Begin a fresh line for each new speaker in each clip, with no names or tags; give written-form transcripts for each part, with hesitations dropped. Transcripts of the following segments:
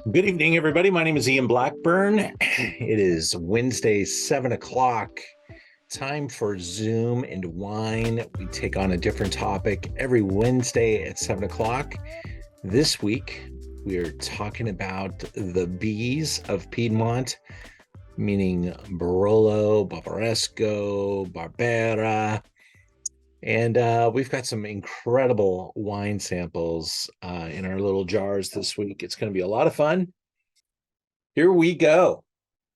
Good evening, everybody. My name is Ian Blackburn. It is Wednesday, 7 o'clock. Time for Zoom and Wine. We take on a different topic every Wednesday at 7 o'clock. This week, we are talking about the bees of Piedmont, meaning Barolo, Barbaresco, Barbera. And we've got some incredible wine samples in our little jars this week. It's going to be a lot of fun. Here we go.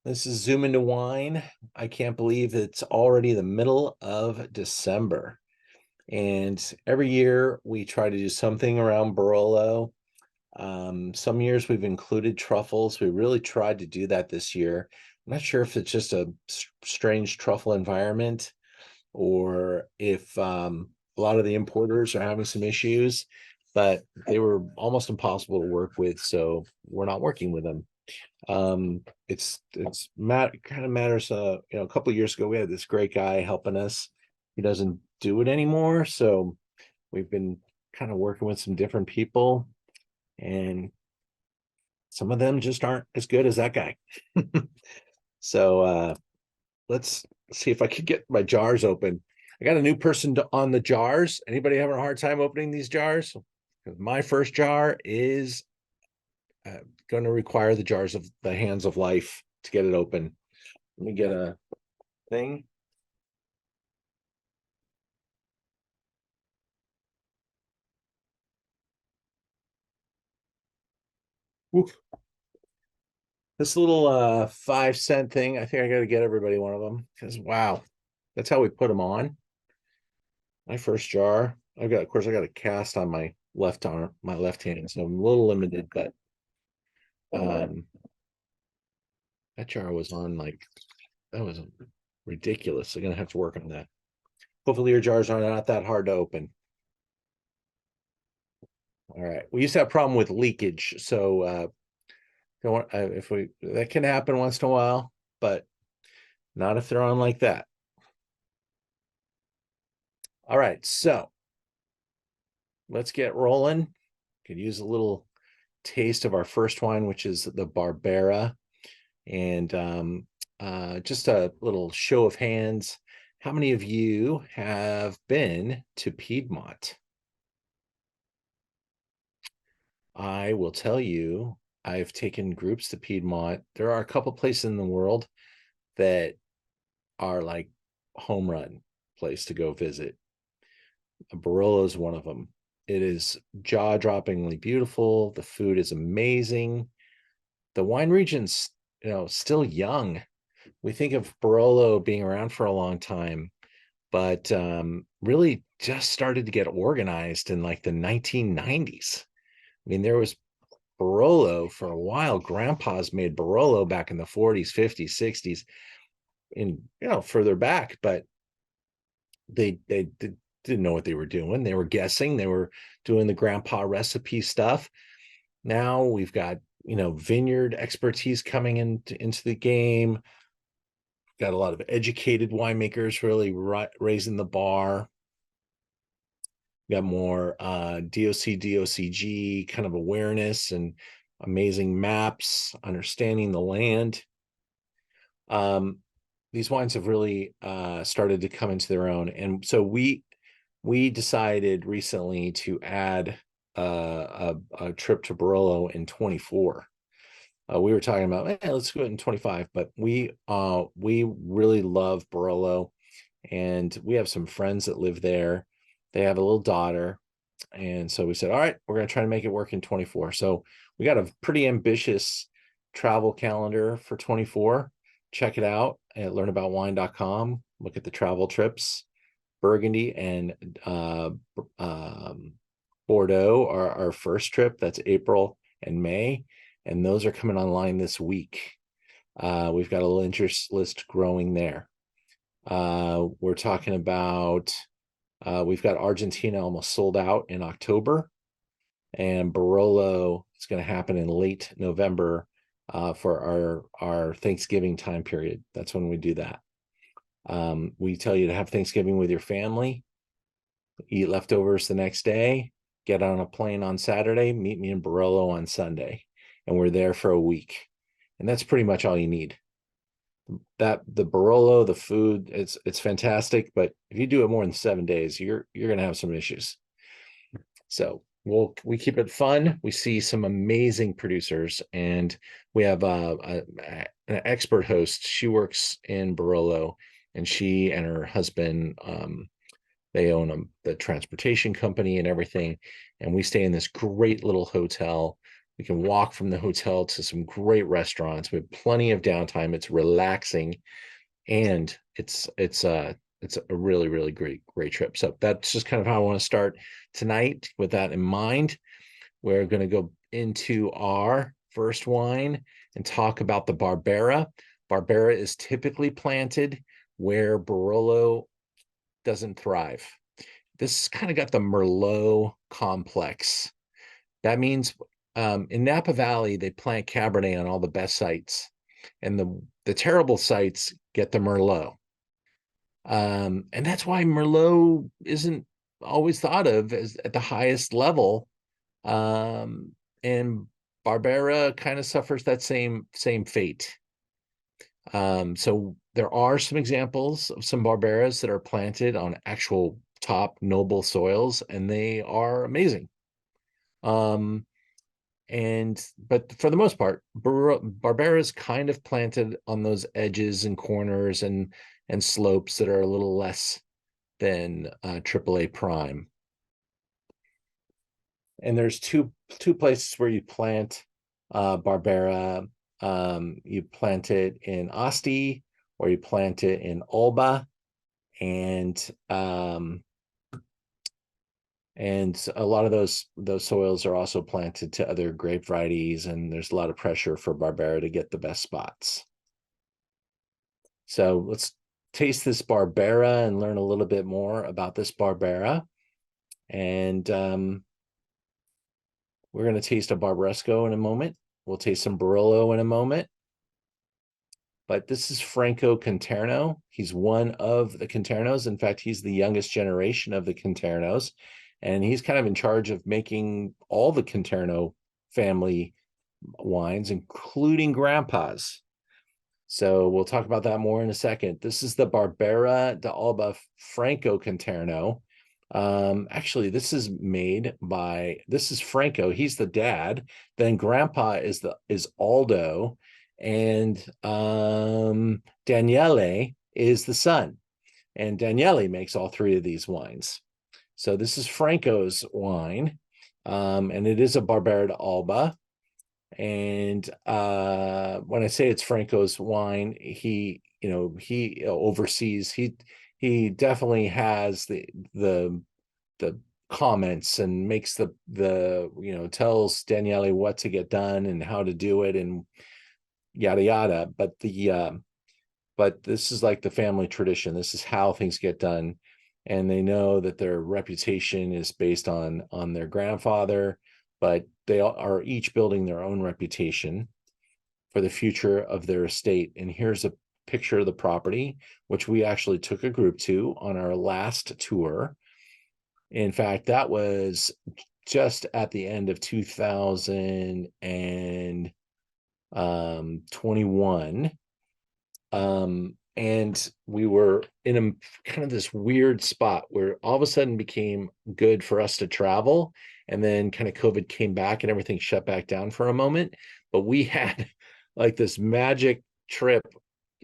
This is Zoom into Wine. I can't believe it's already the middle of December. And every year we try to do something around Barolo. Some years we've included truffles. We really tried to do that this year. I'm not sure if it's just a strange truffle environment or if a lot of the importers are having some issues, but they were almost impossible to work with, so we're not working with them. It's kind of matters. A couple of years ago we had this great guy helping us. He doesn't do it anymore, so we've been kind of working with some different people, and some of them just aren't as good as that guy. So let's see if I could get my jars open. I got a new person on the jars. Anybody having a hard time opening these jars? My first jar is going to require the jars of the hands of life to get it open. Let me get a thing. Oof. This little 5 cent thing, I think I got to get everybody one of them because wow, that's how we put them on. My first jar. Of course, I got a cast on my left arm, my left hand, so I'm a little limited, but um, that jar was on like that was ridiculous. I'm gonna have to work on that. Hopefully, your jars are not that hard to open. All right. We used to have a problem with leakage, so don't if we that can happen once in a while, but not if they're on like that. All right, so let's get rolling. Could use a little taste of our first wine, which is the Barbera, and just a little show of hands. How many of you have been to Piedmont? I will tell you, I've taken groups to Piedmont. There are a couple places in the world that are like home run place to go visit. Barolo is one of them. It is jaw-droppingly beautiful. The food is amazing. The wine region's, still young. We think of Barolo being around for a long time, but really just started to get organized in like the 1990s. I mean, there was Barolo for a while. Grandpas made Barolo back in the 40s, 50s, 60s, and further back, but they didn't know what they were doing. They were guessing. They were doing the grandpa recipe stuff. Now we've got vineyard expertise coming into the game. Got a lot of educated winemakers really raising the bar. Got more DOCG kind of awareness and amazing maps, understanding the land. These wines have really started to come into their own, and so we decided recently to add a trip to Barolo in 24. We were talking about, let's go in 25, but we really love Barolo, and we have some friends that live there. They have a little daughter, and so we said, all right, we're going to try to make it work in 24. So we got a pretty ambitious travel calendar for 24. Check it out at learnaboutwine.com. Look at the travel trips. Burgundy and Bordeaux are our first trip. That's April and May, and those are coming online this week. We've got a little interest list growing there. We're talking about we've got Argentina almost sold out in October, and Barolo is going to happen in late November for our Thanksgiving time period. That's when we do that. We tell you to have Thanksgiving with your family, eat leftovers the next day, get on a plane on Saturday, meet me in Barolo on Sunday. and we're there for a week. And that's pretty much all you need. That the Barolo, the food, it's fantastic, but if you do it more than 7 days, you're gonna have some issues. So we keep it fun. We see some amazing producers, and we have an expert host. She works in Barolo, and she and her husband, they own the transportation company and everything. And we stay in this great little hotel. We can walk from the hotel to some great restaurants. We have plenty of downtime. It's relaxing, and it's a really, really great trip. So that's just kind of how I want to start tonight. With that in mind, we're going to go into our first wine and talk about the Barbera. Barbera is typically planted where Barolo doesn't thrive. This kind of got the Merlot complex. That means in Napa Valley, they plant Cabernet on all the best sites, and the terrible sites get the Merlot. And that's why Merlot isn't always thought of as at the highest level. And Barbera kind of suffers that same fate. So there are some examples of some Barberas that are planted on actual top noble soils, and they are amazing. But for the most part, Barbera is kind of planted on those edges and corners and slopes that are a little less than AAA prime. And there's two places where you plant Barbera. You plant it in Asti, or you plant it in Olba, and a lot of those soils are also planted to other grape varieties, and there's a lot of pressure for Barbera to get the best spots. So let's taste this Barbera and learn a little bit more about this Barbera. And we're going to taste a Barbaresco in a moment. We'll taste some Barolo in a moment. But this is Franco Conterno. He's one of the Conternos. In fact, he's the youngest generation of the Conternos. And he's kind of in charge of making all the Conterno family wines, including Grandpa's. So we'll talk about that more in a second. This is the Barbera d'Alba Franco Conterno. Actually, this is Franco. He's the dad. Then Grandpa is Aldo, and Daniele is the son. And Daniele makes all three of these wines. So this is Franco's wine, and it is a Barbera d'Alba. And when I say it's Franco's wine, he oversees. He definitely has the comments and makes the tells Daniele what to get done and how to do it and yada yada. But this is like the family tradition. This is how things get done, and they know that their reputation is based on their grandfather, but they are each building their own reputation for the future of their estate. And here's a picture of the property, which we actually took a group to on our last tour. In fact, that was just at the end of 2021. And we were in a kind of this weird spot where all of a sudden became good for us to travel. And then kind of COVID came back and everything shut back down for a moment. But we had like this magic trip,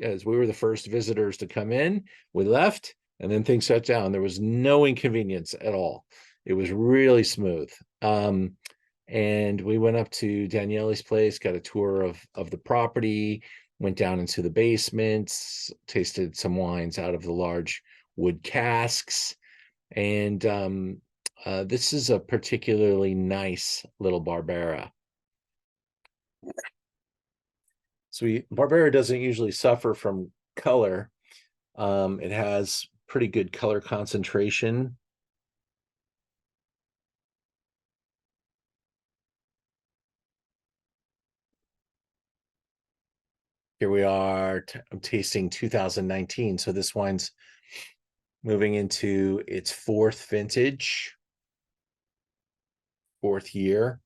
as we were the first visitors to come in. We left, and then things shut down. There was no inconvenience at all. It was really smooth. And we went up to Daniele's place, got a tour of the property, went down into the basements, tasted some wines out of the large wood casks. And this is a particularly nice little Barbera. So Barbera doesn't usually suffer from color. It has pretty good color concentration. Here we are, I'm tasting 2019. So this wine's moving into its fourth vintage, fourth year.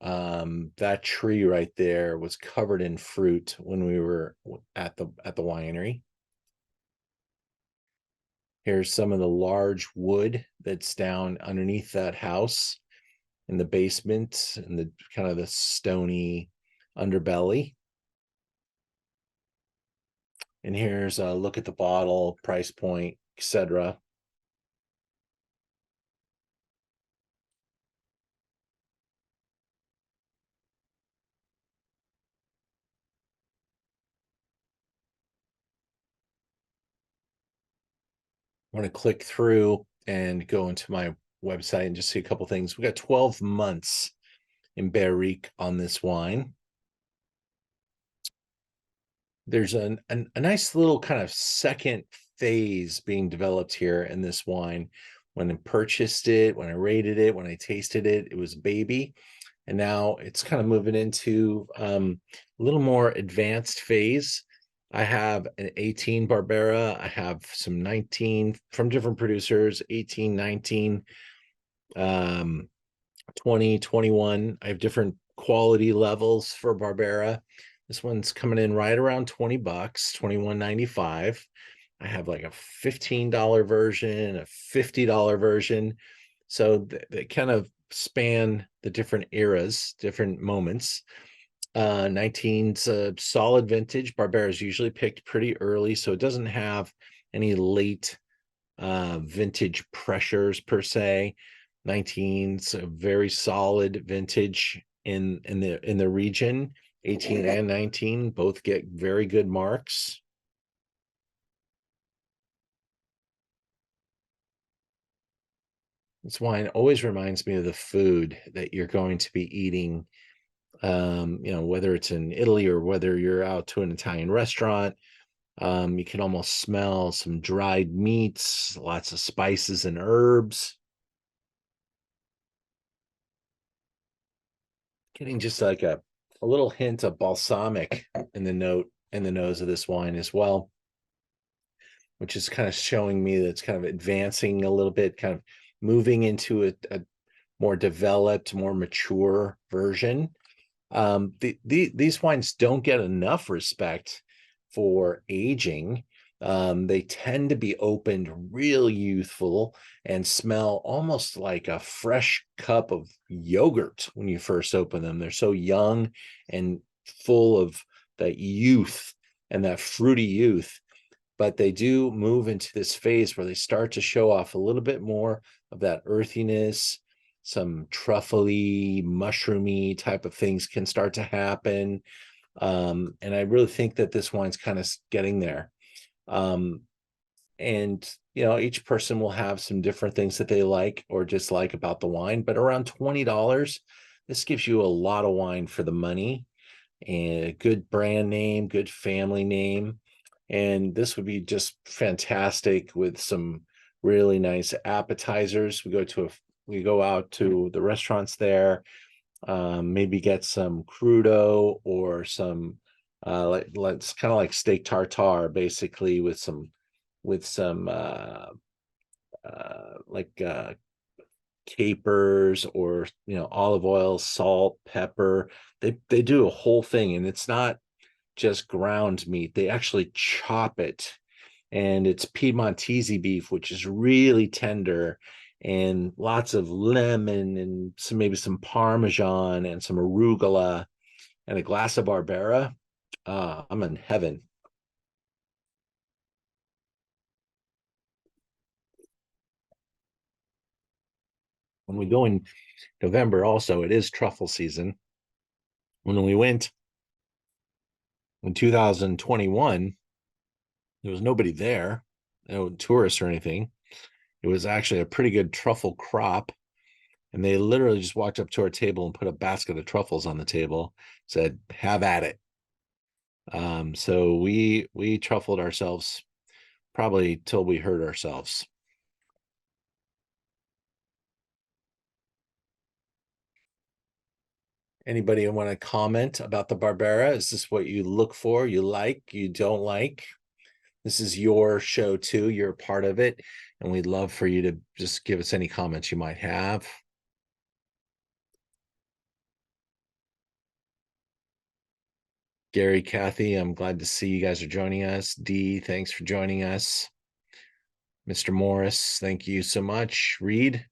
That tree right there was covered in fruit when we were at the winery. Here's some of the large wood that's down underneath that house in the basement and the kind of the stony underbelly. And here's a look at the bottle, price point, etc. I'm going to click through and go into my website and just see a couple things. We got 12 months in barrique on this wine. There's a nice little kind of second phase being developed here in this wine. When I purchased it, when I rated it, when I tasted it, it was a baby. And now it's kind of moving into a little more advanced phase. I have an 18 Barbera. I have some 19 from different producers, 18, 19, 20, 21. I have different quality levels for Barbera. This one's coming in right around 20 bucks, 21.95. I have like a $15 version, a $50 version. So they kind of span the different eras, different moments. 19's a solid vintage. Barbera is usually picked pretty early, so it doesn't have any late vintage pressures per se. 19's a very solid vintage in the region. 18 and 19 both get very good marks. This wine always reminds me of the food that you're going to be eating, whether it's in Italy or whether you're out to an Italian restaurant. You can almost smell some dried meats, lots of spices and herbs. Getting just like a little hint of balsamic in the nose of this wine as well, which is kind of showing me that it's kind of advancing a little bit, kind of moving into a more developed, more mature version. These wines don't get enough respect for aging. They tend to be opened real youthful and smell almost like a fresh cup of yogurt when you first open them. They're so young and full of that youth and that fruity youth, but they do move into this phase where they start to show off a little bit more of that earthiness. Some truffly, mushroomy type of things can start to happen. And I really think that this wine's kind of getting there. And each person will have some different things that they like or dislike about the wine, but around $20, this gives you a lot of wine for the money and a good brand name, good family name. And this would be just fantastic with some really nice appetizers. We go out to the restaurants there, maybe get some crudo or some it's kind of like steak tartare, basically, with some capers or olive oil, salt, pepper. They do a whole thing, and it's not just ground meat. They actually chop it, and it's Piedmontese beef, which is really tender, and lots of lemon and maybe some Parmesan and some arugula and a glass of Barbera. I'm in heaven. When we go in November, also, it is truffle season. When we went in 2021, there was nobody there, no tourists or anything. It was actually a pretty good truffle crop. And they literally just walked up to our table and put a basket of truffles on the table, said, have at it. So we truffled ourselves probably till we hurt ourselves. Anybody want to comment about the Barbera? Is this what you look for? You like, you don't like? This is your show too. You're a part of it. And we'd love for you to just give us any comments you might have. Gary, Kathy, I'm glad to see you guys are joining us. Dee, thanks for joining us. Mr. Morris, thank you so much. Reed,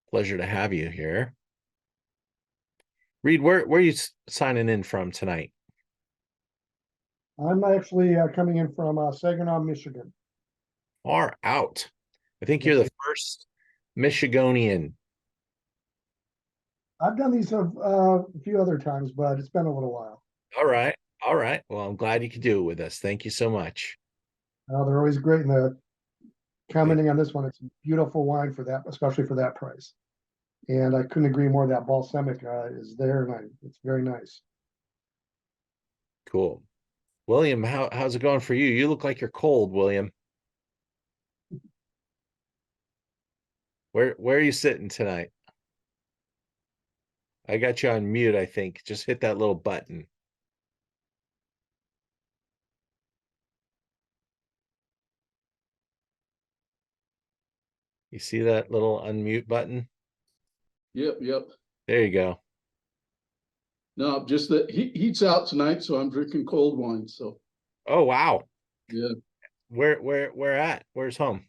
pleasure to have you here. Reed, where are you signing in from tonight?
I'm actually coming in from Saginaw, Michigan.
Far out. I think you're the first Michigonian.
I've done these a few other times, but it's been a little while.
All right. All right. Well, I'm glad you could do it with us. Thank you so much.
They're always great. And commenting on this one, it's a beautiful wine for that, especially for that price. And I couldn't agree more that balsamic is there, and it's very nice.
Cool. William, how's it going for you? You look like you're cold, William. Where are you sitting tonight? I got you on mute, I think. Just hit that little button. You see that little unmute button?
Yep.
There you go.
No, just that heat's out tonight, so I'm drinking cold wine. So.
Oh, wow.
Yeah.
Where at? Where's home?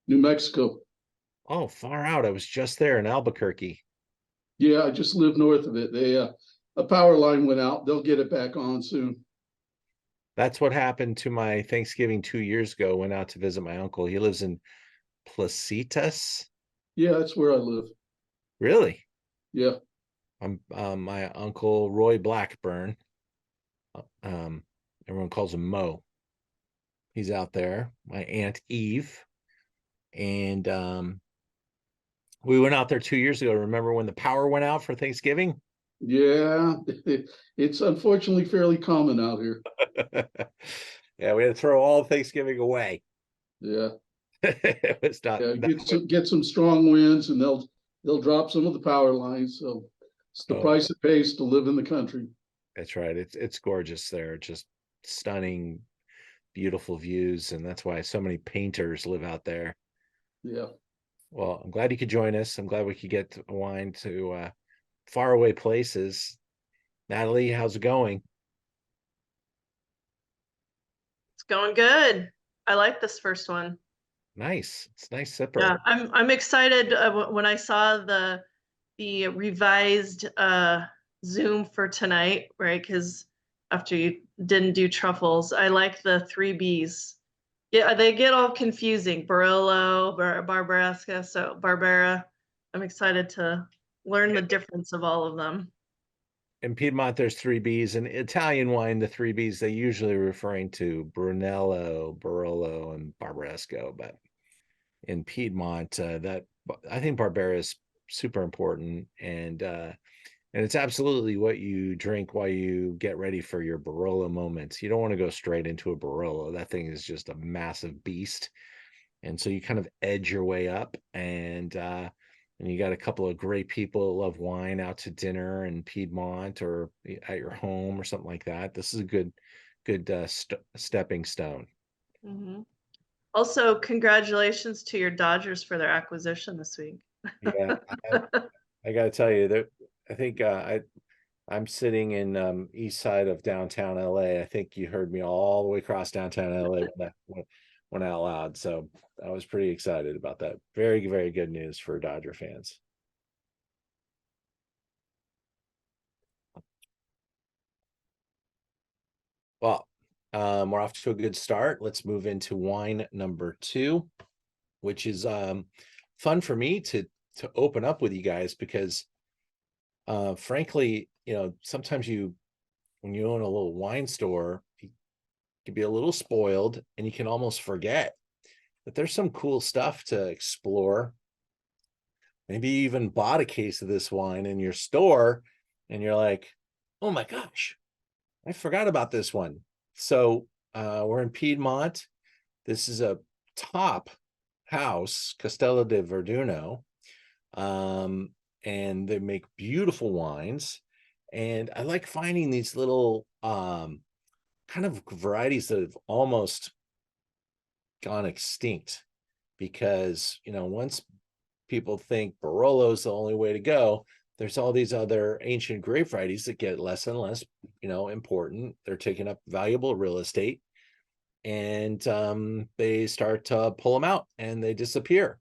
New Mexico.
Oh, far out. I was just there in Albuquerque.
Yeah, I just live north of it. They a power line went out. They'll get it back on soon.
That's what happened to my Thanksgiving 2 years ago. Went out to visit my uncle. He lives in Placitas.
Yeah, that's where I live.
Really?
Yeah.
I'm my uncle Roy Blackburn. Everyone calls him Mo. He's out there. My Aunt Eve. And we went out there 2 years ago. Remember when the power went out for Thanksgiving?
Yeah, it's unfortunately fairly common out here.
Yeah, we had to throw all Thanksgiving away.
Yeah.
It was not.
Yeah, get some strong winds, and they'll drop some of the power lines. So it's the price it pays to live in the country.
That's right. It's gorgeous there. Just stunning, beautiful views, and that's why so many painters live out there.
Yeah.
Well, I'm glad you could join us. I'm glad we could get wine to faraway places. Natalie, how's it going?
It's going good. I like this first one.
Nice. It's nice sipper.
Yeah, I'm excited when I saw the revised Zoom for tonight, right? Because after you didn't do truffles, I like the 3Bs. Yeah, they get all confusing. Barolo, Barbaresco, so Barbera. I'm excited to learn the difference of all of them.
In Piedmont, there's 3Bs. In Italian wine, the 3Bs, they usually referring to Brunello, Barolo, and Barbaresco. But in Piedmont, that I think Barbera is super important, and it's absolutely what you drink while you get ready for your Barolo moments. You don't want to go straight into a Barolo. That thing is just a massive beast, and so you kind of edge your way up, and you got a couple of great people that love wine out to dinner in Piedmont or at your home or something like that. This is a good stepping stone.
Mm-hmm. Also, congratulations to your Dodgers for their acquisition this week.
Yeah, I got to tell you that I think I'm sitting in east side of downtown LA. I think you heard me all the way across downtown LA when that went out loud. So I was pretty excited about that. Very, very good news for Dodger fans. Well, we're off to a good start. Let's move into wine number 2, which is fun for me to open up with you guys because frankly, sometimes when you own a little wine store, you can be a little spoiled and you can almost forget that there's some cool stuff to explore. Maybe you even bought a case of this wine in your store and you're like, oh my gosh, I forgot about this one. So we're in Piedmont. This is a top house, Castello di Verduno. And they make beautiful wines. And I like finding these little kind of varieties that have almost gone extinct because, once people think Barolo is the only way to go, there's all these other ancient grape varieties that get less and less, important. They're taking up valuable real estate, and they start to pull them out and they disappear.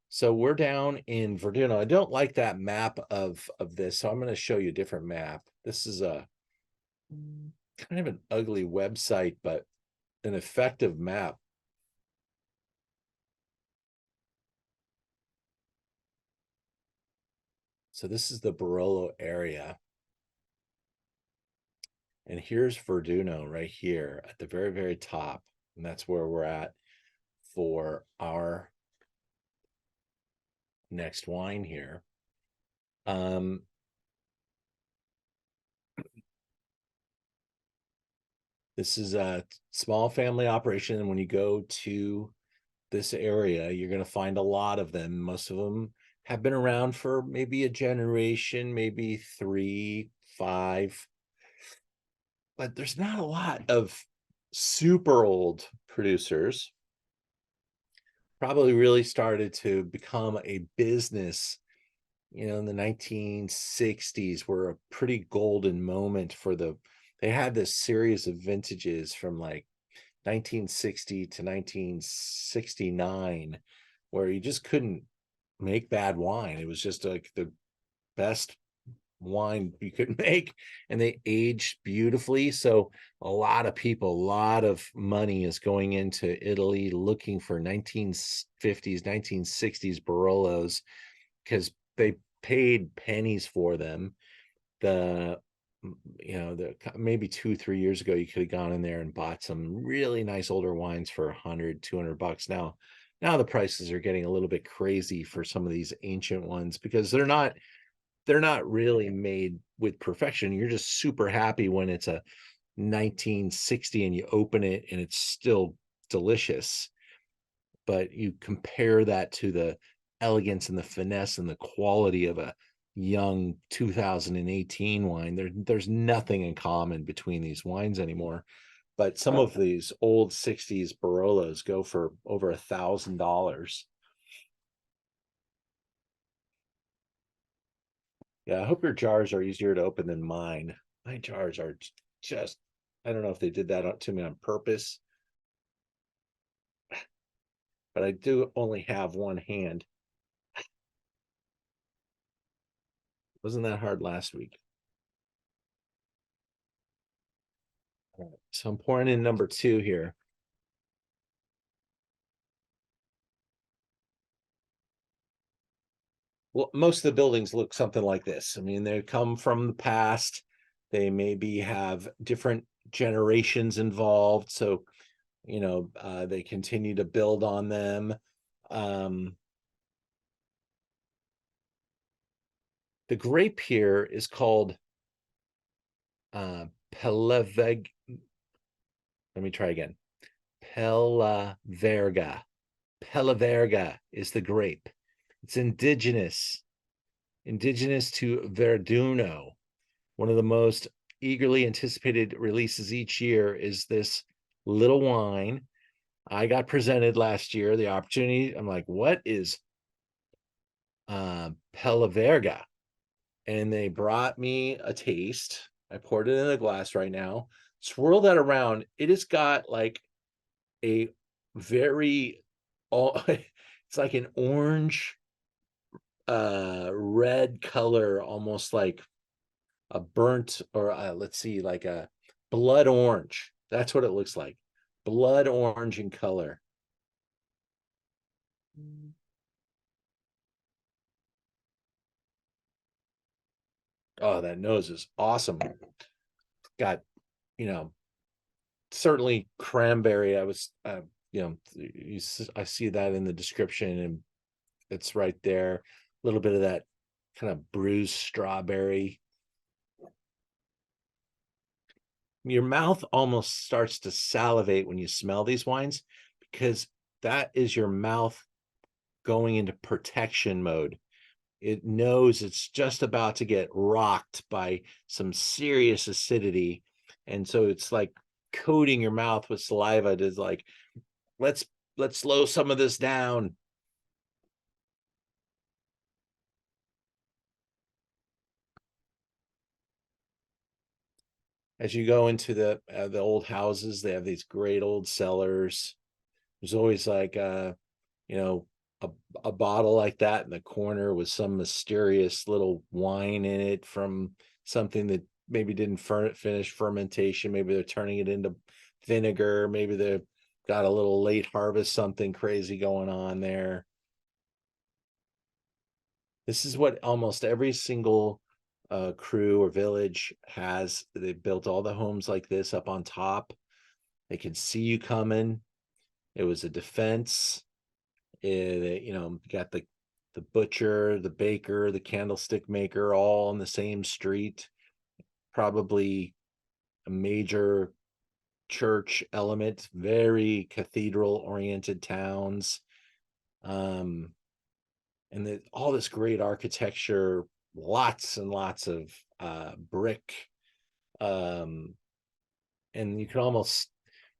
So we're down in Verduno. I don't like that map of this, so I'm going to show you a different map. This is a kind of an ugly website, but an effective map. So this is the Barolo area. And here's Verduno right here at the very, very top. And that's where we're at for our next wine here. This is a small family operation. And when you go to this area, you're going to find a lot of them. Most of them have been around for maybe a generation, maybe 3, 5. But there's not a lot of super old producers. Probably really started to become a business, in the 1960s were a pretty golden moment for they had this series of vintages from like 1960 to 1969 where you just couldn't make bad wine. It was just like the best wine you could make, and they aged beautifully. So a lot of people, a lot of money is going into Italy looking for 1950s, 1960s Barolos because they paid pennies for them. The maybe 2-3 years ago, you could have gone in there and bought some really nice older wines for $100-$200. Now the prices are getting a little bit crazy for some of these ancient ones because they're not really made with perfection. You're just super happy when it's a 1960 and you open it and it's still delicious. But you compare that to the elegance and the finesse and the quality of a young 2018 wine. There's nothing in common between these wines anymore. But some of these old 60s Barolos go for over $1,000. Yeah, I hope your jars are easier to open than mine. My jars are just, I don't know if they did that to me on purpose, but I do only have one hand. Wasn't that hard last week? All right, so I'm pouring in number 2 here. Well, most of the buildings look something like this. I mean, they come from the past. They maybe have different generations involved. So, they continue to build on them. The grape here is called Pelaverga. Let me try again. Pelaverga. Pelaverga is the grape. It's indigenous to Verduno. One of the most eagerly anticipated releases each year is this little wine. I got presented last year the opportunity. I'm like, what is Pelaverga? And they brought me a taste. I poured it in a glass right now. Swirl that around. It has got like a very, it's like an orange, red color, almost like a burnt, or let's see, like a blood orange. That's what it looks like. Blood orange in color. Oh, that nose is awesome. Got, certainly cranberry. I was, I see that in the description, and it's right there. A little bit of that kind of bruised strawberry. Your mouth almost starts to salivate when you smell these wines because that is your mouth going into protection mode. It knows it's just about to get rocked by some serious acidity. And so it's like coating your mouth with saliva. It is like, let's slow some of this down. as you go into the old houses, they have these great old cellars. There's always like you know, a bottle like that in the corner with some mysterious little wine in it from something that maybe didn't finish fermentation. Maybe they're turning it into vinegar. Maybe they've got a little late harvest, something crazy going on there. This is what almost every single crew or village has. They built all the homes like this up on top. They could see you coming. It was a defense. You know, got the butcher, the baker, the candlestick maker, all on the same street. Probably a major church element, very cathedral oriented towns. And all this great architecture, lots and lots of brick. And you can almost,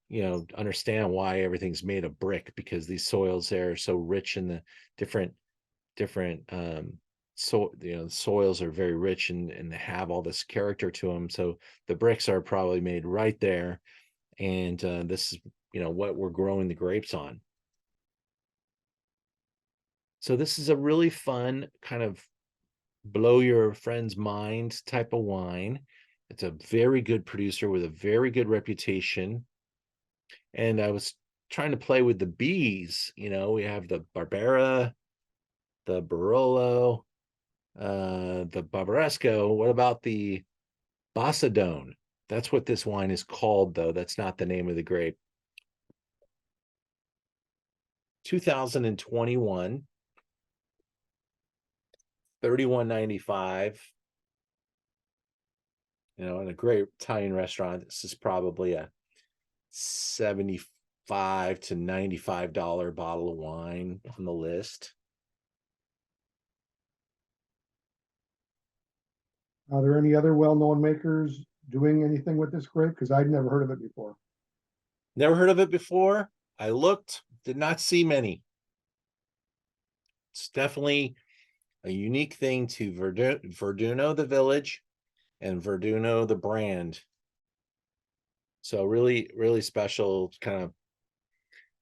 you know, understand why everything's made of brick, because these soils there are so rich in the different so, you know, soils are very rich and have all this character to them. So the bricks are probably made right there. And this is, you know, what we're growing the grapes on. So this is a really fun kind of blow your friend's mind type of wine. It's a very good producer with a very good reputation. And I was trying to play with the bees. You know, we have the Barbera, the Barolo, the Barbaresco. What about the Basadone? That's what this wine is called, though. That's not the name of the grape. 2021, $31.95. You know, in a great Italian restaurant, this is probably a $75 to $95 bottle of wine on the list.
Are there any other well-known makers doing anything with this grape? Because I'd never heard of it before.
Never heard of it before. I looked, did not see many. It's definitely a unique thing to Verduno, the village, and Verduno, the brand. So really, really special, kind of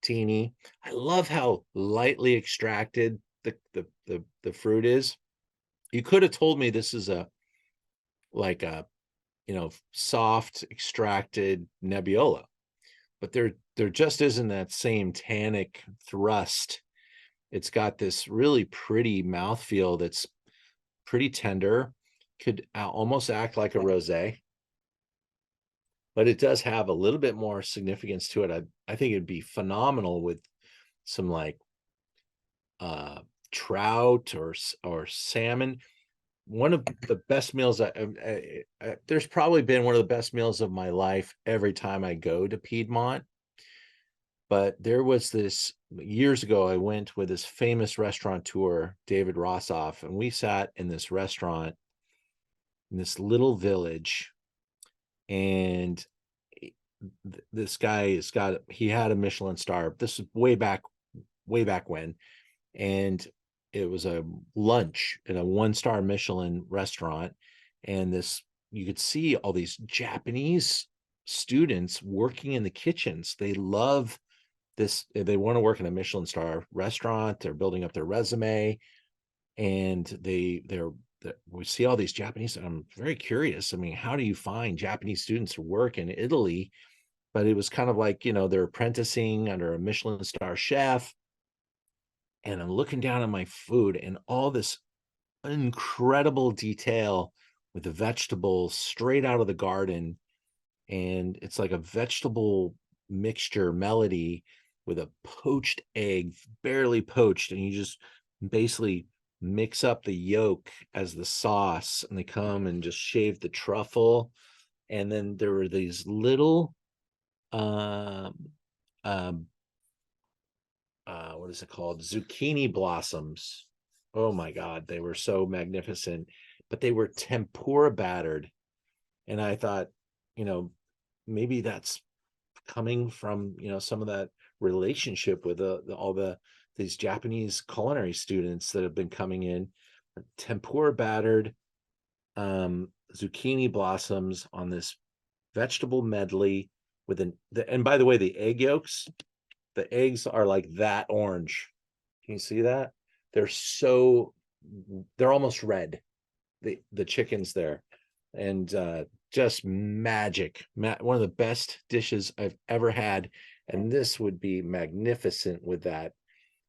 teeny. I love how lightly extracted the fruit is. You could have told me this is like a, you know, soft extracted Nebbiolo, but there just isn't that same tannic thrust. It's got this really pretty mouthfeel that's pretty tender, could almost act like a rosé, but it does have a little bit more significance to it. I think it'd be phenomenal with some like trout or salmon. One of the best meals there's probably been one of the best meals of my life every time I go to Piedmont. But there was this years ago, I went with this famous restaurateur, David Rossoff, and we sat in this restaurant in this little village. And this guy he had a Michelin star. This is way back when. And it was a lunch at a 1-star Michelin restaurant. And you could see all these Japanese students working in the kitchens. They love this. They want to work in a Michelin star restaurant. They're building up their resume, and we see all these Japanese. I'm very curious. I mean, how do you find Japanese students to work in Italy? But it was kind of like, you know, they're apprenticing under a Michelin star chef. And I'm looking down at my food and all this incredible detail with the vegetables straight out of the garden. And it's like a vegetable mixture melody with a poached egg, barely poached. And you just basically mix up the yolk as the sauce, and they come and just shave the truffle. And then there were these little what is it called? Zucchini blossoms. Oh my God, they were so magnificent, but they were tempura battered. And I thought, you know, maybe that's coming from, you know, some of that relationship with these Japanese culinary students that have been coming in. Tempura battered zucchini blossoms on this vegetable medley with and by the way, the egg yolks, the eggs are like that orange. Can you see that? They're almost red. The chickens there, and just magic. One of the best dishes I've ever had, and this would be magnificent with that.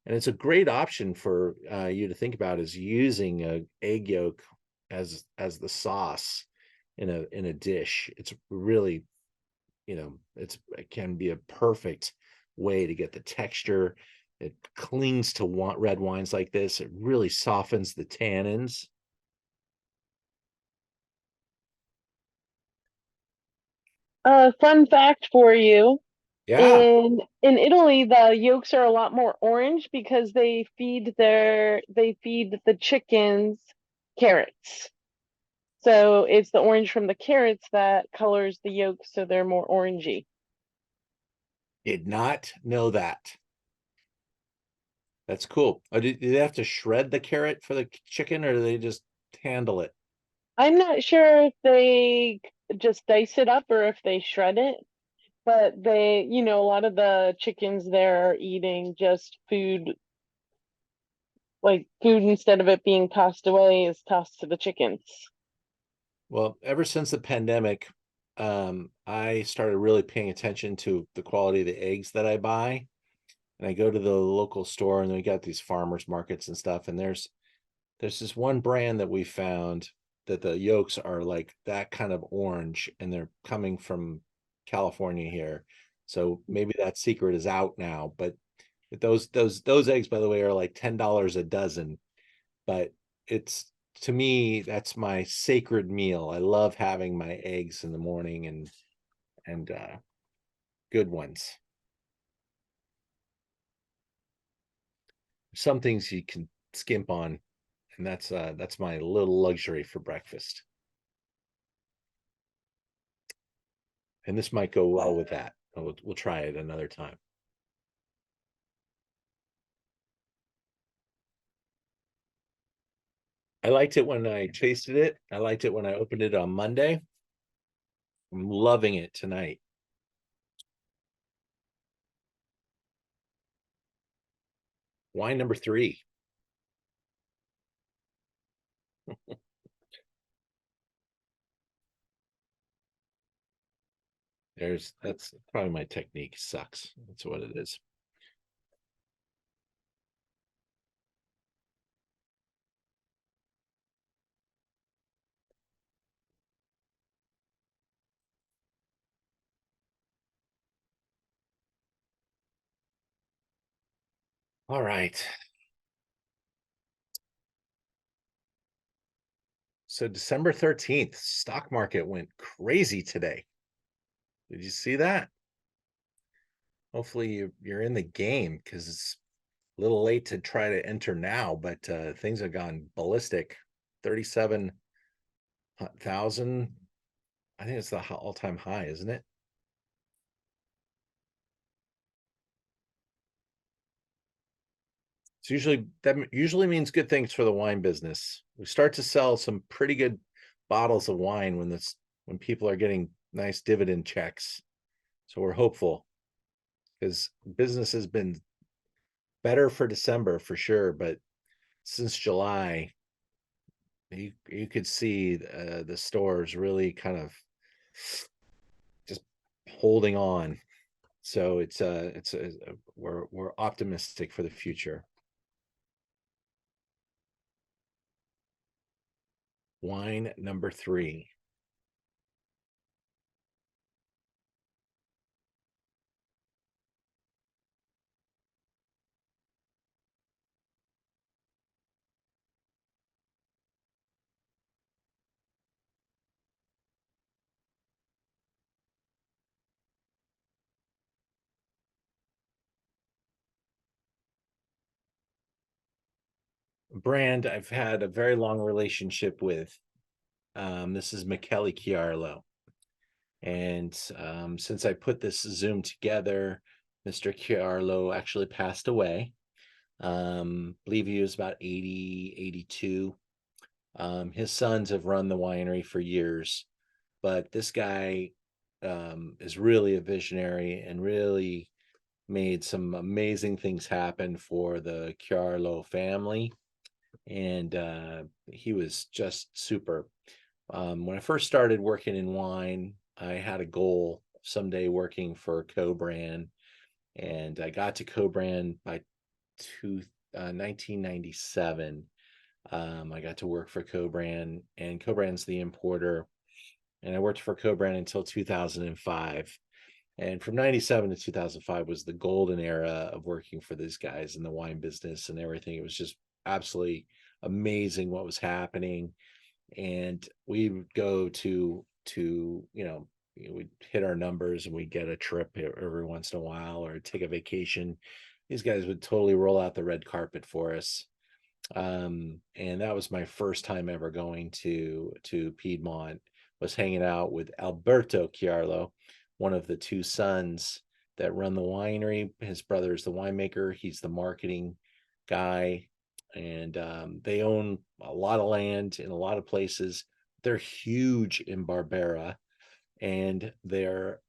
And it's a great option for you to think about, is using a egg yolk as the sauce in a dish. It's really, it can be a perfect way to get the texture. It clings to red wines like this. It really softens the tannins.
Fun fact for you.
Yeah.
In Italy, the yolks are a lot more orange because they feed the chickens carrots. So it's the orange from the carrots that colors the yolks, so they're more orangey.
Did not know that. That's cool. Do they have to shred the carrot for the chicken, or do they just handle it?
I'm not sure if they just dice it up or if they shred it, but a lot of the chickens there are eating just food, like food instead of it being tossed away is tossed to the chickens.
Well, ever since the pandemic, I started really paying attention to the quality of the eggs that I buy. And I go to the local store, and we got these farmers markets and stuff. And there's this one brand that we found that the yolks are like that kind of orange, and they're coming from California here. So maybe that secret is out now. But those eggs, by the way, are like $10 a dozen. But to me, that's my sacred meal. I love having my eggs in the morning, and good ones. Some things you can skimp on, and that's my little luxury for breakfast. And this might go well with that. We'll try it another time. I liked it when I tasted it. I liked it when I opened it on Monday. I'm loving it tonight. Wine number 3. That's probably my technique sucks. That's what it is. All right. So December 13th, stock market went crazy today. Did you see that? Hopefully you're in the game, because it's a little late to try to enter now, but things have gone ballistic. 37,000. I think it's the all-time high, isn't it? That usually means good things for the wine business. We start to sell some pretty good bottles of wine when people are getting nice dividend checks. So we're hopeful, because business has been better for December for sure, but since July, you could see the stores really kind of just holding on. So we're optimistic for the future. Wine number 3. Brand I've had a very long relationship with. This is Michele Chiarlo. And since I put this Zoom together, Mr. Chiarlo actually passed away. Believe he was about 80, 82. His sons have run the winery for years, but this guy is really a visionary and really made some amazing things happen for the Chiarlo family. And he was just super. When I first started working in wine, I had a goal someday working for co-brand, and I got to co-brand by 1997. I got to work for co-brand, and co-brand's the importer, and I worked for co-brand until 2005. And from 97 to 2005 was the golden era of working for these guys in the wine business and everything. It was just absolutely amazing what was happening. And we would go to we'd hit our numbers and we'd get a trip every once in a while or take a vacation. These guys would totally roll out the red carpet for us. And that was my first time ever going to Piedmont, was hanging out with Alberto Chiarlo, one of the two sons that run the winery. His brother is the winemaker. He's the marketing guy. And they own a lot of land in a lot of places. They're huge in Barbera, and they're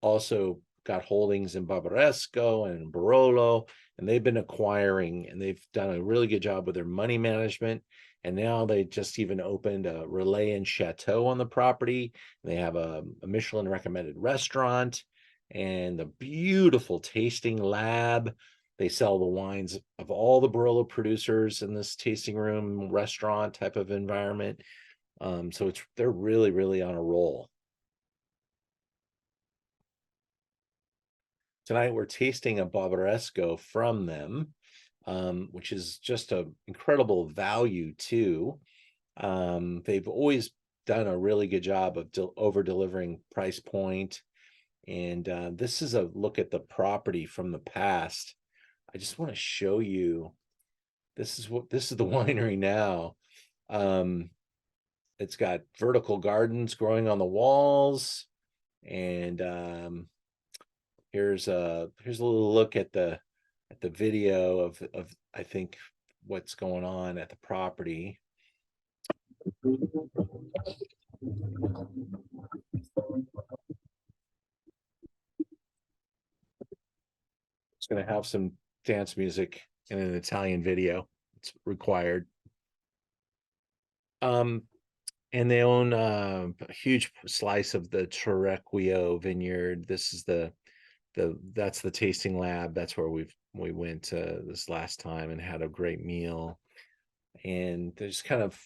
also got holdings in Barbaresco and Barolo, and they've been acquiring, and they've done a really good job with their money management. And now they just even opened a Relais and Chateau on the property. They have a Michelin recommended restaurant and a beautiful tasting lab. They sell the wines of all the Barolo producers in this tasting room restaurant type of environment. So they're really, really on a roll. Tonight we're tasting a Barbaresco from them, which is just an incredible value too. They've always done a really good job of over-delivering price point. And this is a look at the property from the past. I just want to show you, this is the winery now. It's got vertical gardens growing on the walls, and here's a little look at the video of I think what's going on at the property. It's going to have some dance music and an Italian video. It's required. And they own a huge slice of the Trequio vineyard. This is that's the tasting lab. That's where we went this last time and had a great meal. And they're just kind of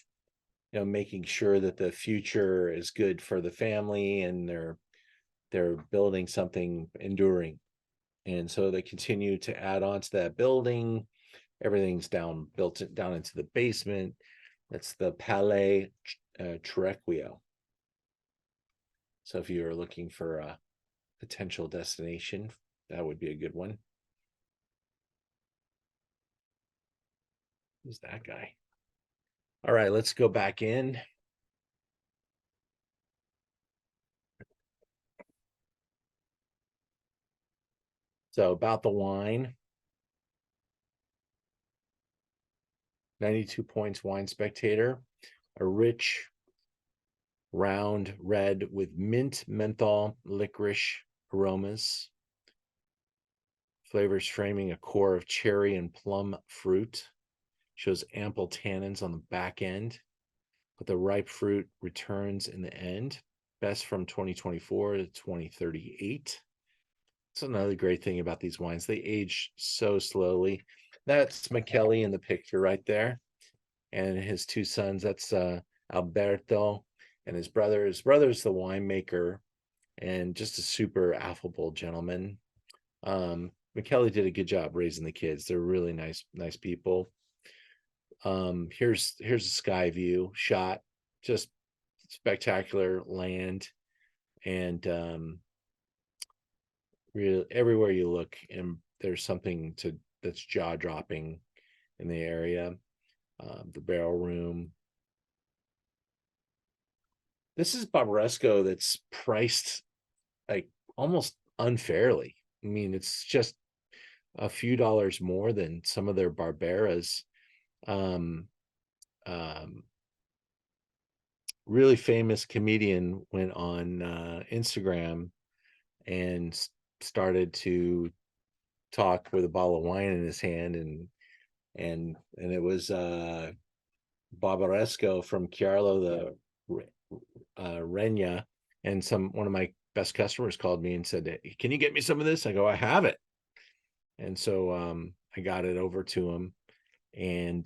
making sure that the future is good for the family, and they're building something enduring. And so they continue to add on to that building. Everything's built down into the basement. That's the Palais Trequio. So if you're looking for a potential destination, that would be a good one. Who's that guy? All right, let's go back in. So about the wine. 92 points Wine Spectator. A rich, round red with mint, menthol, licorice aromas. Flavors framing a core of cherry and plum fruit. Shows ample tannins on the back end, but the ripe fruit returns in the end. Best from 2024 to 2038. That's another great thing about these wines. They age so slowly. That's Michele in the picture right there. And his two sons, that's Alberto and his brother. His brother's the winemaker and just a super affable gentleman. Michele did a good job raising the kids. They're really nice people. Here's a sky view shot, just spectacular land, and really everywhere you look, and there's something that's jaw-dropping in the area. The barrel room. This is Barbaresco that's priced like almost unfairly. I mean, it's just a few dollars more than some of their Barberas. really famous comedian went on Instagram and started to talk with a bottle of wine in his hand, and it was Barbaresco from Chiarlo, the Reyna, and one of my best customers called me and said, "Can you get me some of this?" I go, "I have it," and so I got it over to him, and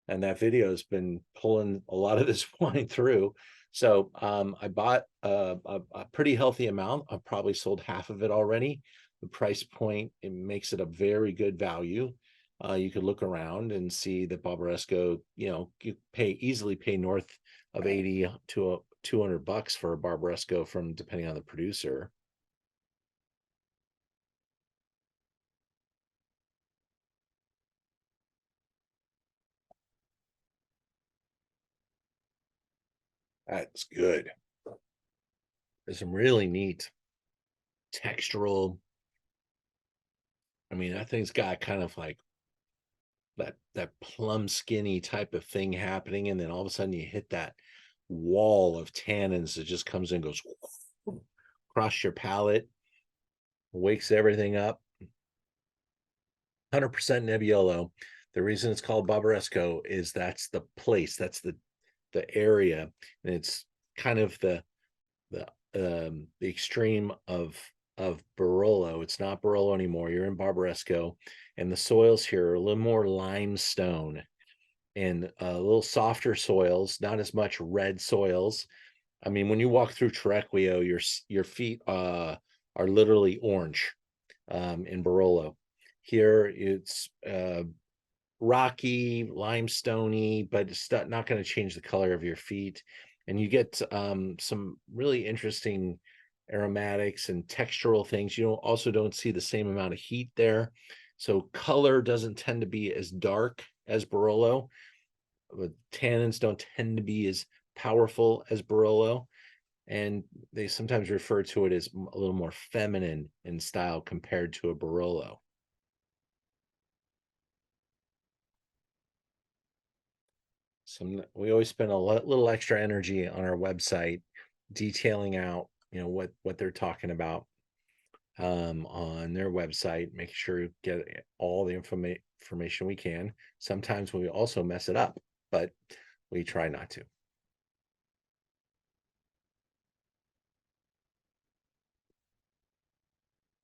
that video has been pulling a lot of this wine through. So I bought a pretty healthy amount. I've probably sold half of it already. The price point, it makes it a very good value. You could look around and see that Barbaresco, you easily pay north of 80 to $200 for a Barbaresco from depending on the producer. That's good. There's some really neat textural. I mean, that thing's got kind of like that plum skinny type of thing happening, and then all of a sudden you hit that wall of tannins that just comes in, goes across your palate, wakes everything up. 100% Nebbiolo. The reason it's called Barbaresco is that's the place, that's the area, and it's kind of the extreme of Barolo. It's not Barolo anymore. You're in Barbaresco, and the soils here are a little more limestone and a little softer soils, not as much red soils. I mean, when you walk through Trequio, your feet are literally orange in Barolo. Here it's rocky, limestoney, but it's not going to change the color of your feet. And you get some really interesting aromatics and textural things. You also don't see the same amount of heat there. So color doesn't tend to be as dark as Barolo, but tannins don't tend to be as powerful as Barolo. And they sometimes refer to it as a little more feminine in style compared to a Barolo. We always spend a little extra energy on our website detailing out, what they're talking about on their website, making sure you get all the information we can. Sometimes we also mess it up, but we try not to.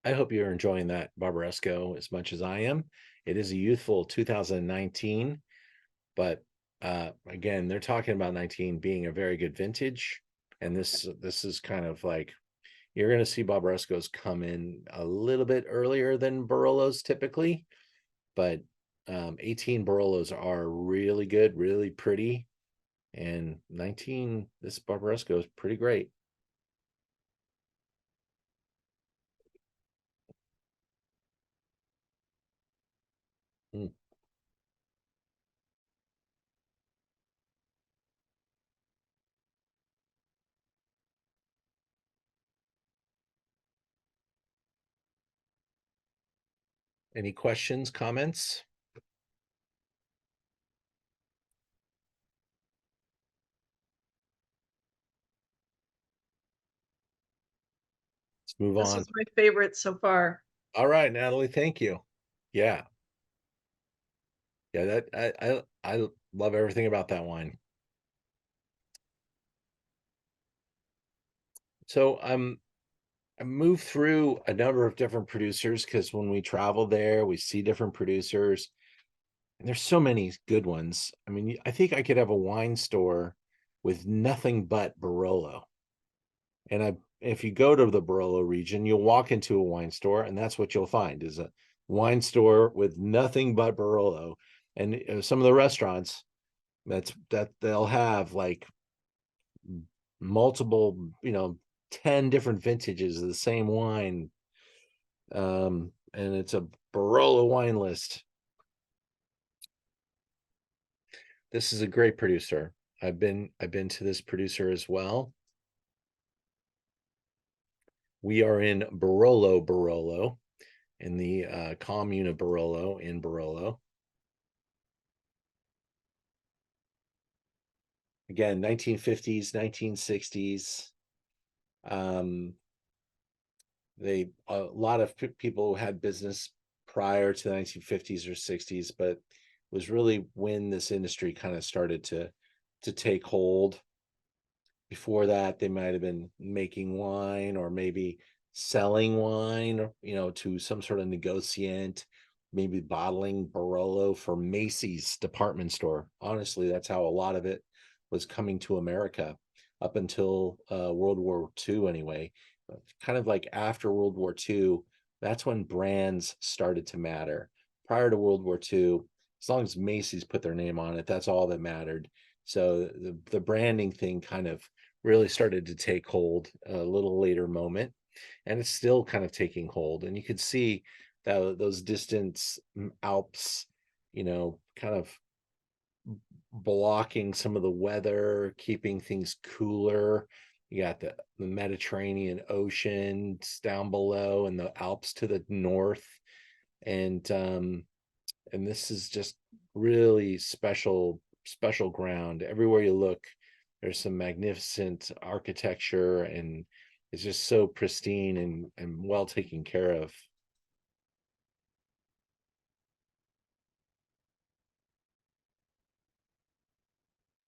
I hope you're enjoying that Barbaresco as much as I am. It is a youthful 2019, but again, they're talking about 19 being a very good vintage, and this is kind of like, you're going to see Barbarescos come in a little bit earlier than Barolos typically, but 18 Barolos are really good, really pretty, and 19, this Barbaresco is pretty great. Mm. Any questions, comments? Let's move
This
on.
was my favorite so far.
All right, Natalie, thank you. Yeah. Yeah, that I love everything about that wine. So I moved through a number of different producers because when we travel there, we see different producers, and there's so many good ones. I mean, I think I could have a wine store with nothing but Barolo. And if you go to the Barolo region, you'll walk into a wine store, and that's what you'll find is a wine store with nothing but Barolo. And some of the restaurants that they'll have like multiple, 10 different vintages of the same wine. And it's a Barolo wine list. This is a great producer. I've been to this producer as well. We are in Barolo, in the commune of Barolo in Barolo. Again, 1950s, 1960s. A lot of people had business prior to the 1950s or 60s, but it was really when this industry kind of started to take hold. Before that, they might have been making wine or maybe selling wine, or, to some sort of negotiant, maybe bottling Barolo for Macy's department store. Honestly, that's how a lot of it was coming to America up until World War II anyway. Kind of like after World War II, that's when brands started to matter. Prior to World War II, as long as Macy's put their name on it, that's all that mattered. So the branding thing kind of really started to take hold a little later moment, and it's still kind of taking hold. And you could see that those distant Alps, kind of blocking some of the weather, keeping things cooler. You got the Mediterranean Ocean down below and the Alps to the north. And this is just really special ground. Everywhere you look, there's some magnificent architecture, and it's just so pristine and well taken care of.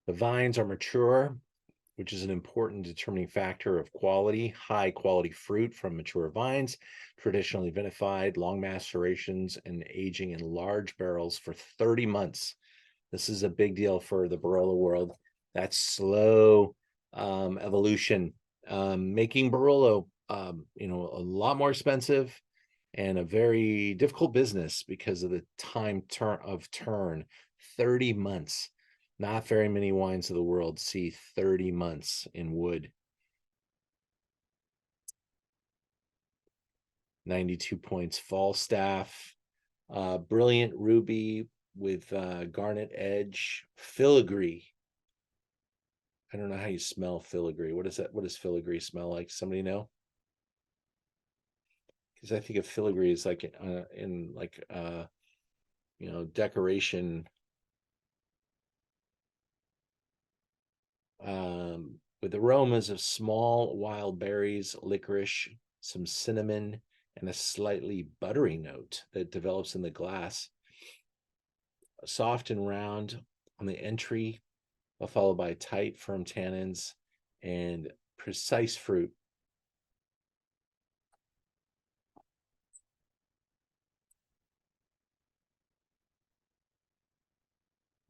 The vines are mature, which is an important determining factor of quality. High quality fruit from mature vines, traditionally vinified, long macerations, and aging in large barrels for 30 months. This is a big deal for the Barolo world. That's slow evolution, making Barolo, a lot more expensive and a very difficult business because of the time turn. 30 months. Not very many wines of the world see 30 months in wood. 92 points. Falstaff, brilliant ruby with garnet edge. Filigree. I don't know how you smell filigree. What is that? What does filigree smell like? Somebody know? Because I think of filigree as like in like decoration. With aromas of small wild berries, licorice, some cinnamon, and a slightly buttery note that develops in the glass. Soft and round on the entry, followed by tight, firm tannins and precise fruit.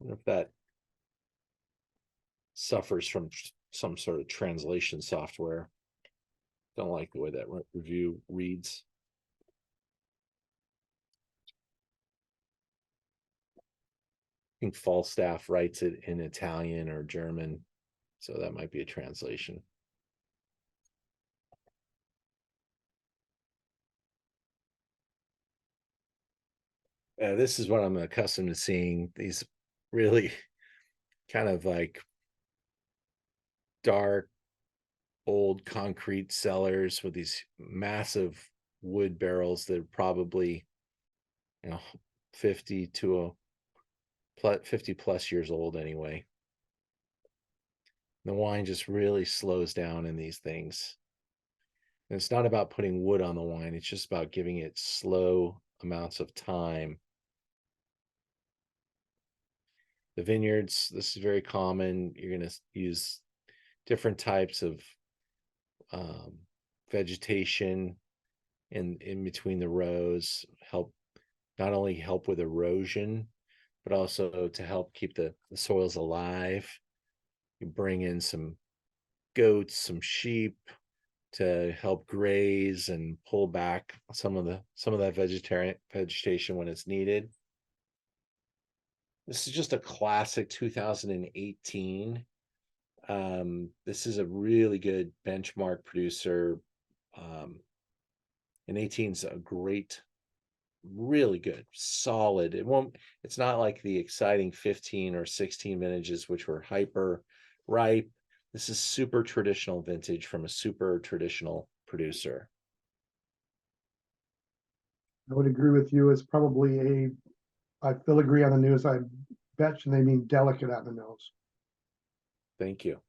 I wonder if that suffers from some sort of translation software. Don't like the way that review reads. I think Falstaff writes it in Italian or German, so that might be a translation. This is what I'm accustomed to seeing, these really kind of like dark old concrete cellars with these massive wood barrels that are probably 50 plus years old anyway. The wine just really slows down in these things, and it's not about putting wood on the wine, it's just about giving it slow amounts of time. The vineyards, this is very common. You're going to use different types of vegetation in between the rows, not only help with erosion, but also to help keep the soils alive. You bring in some goats, some sheep to help graze and pull back some of that vegetation when it's needed. This is just a classic 2018. This is a really good benchmark producer. And 18 is a great, really good, solid. It's not like the exciting 15 or 16 vintages, which were hyper ripe. This is super traditional vintage from a super traditional producer.
I would agree with you. It's probably I filigree on the nose. I bet you they mean delicate on the nose.
Thank you.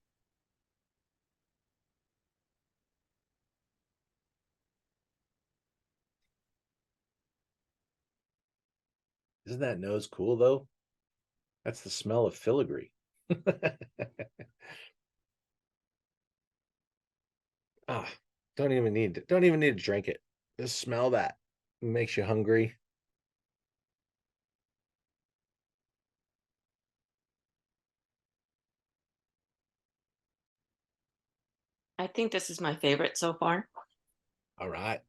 Isn't that nose cool though? That's the smell of filigree. Ah, don't even need to drink it. Just smell that. It makes you hungry.
I think this is my favorite so far.
All right.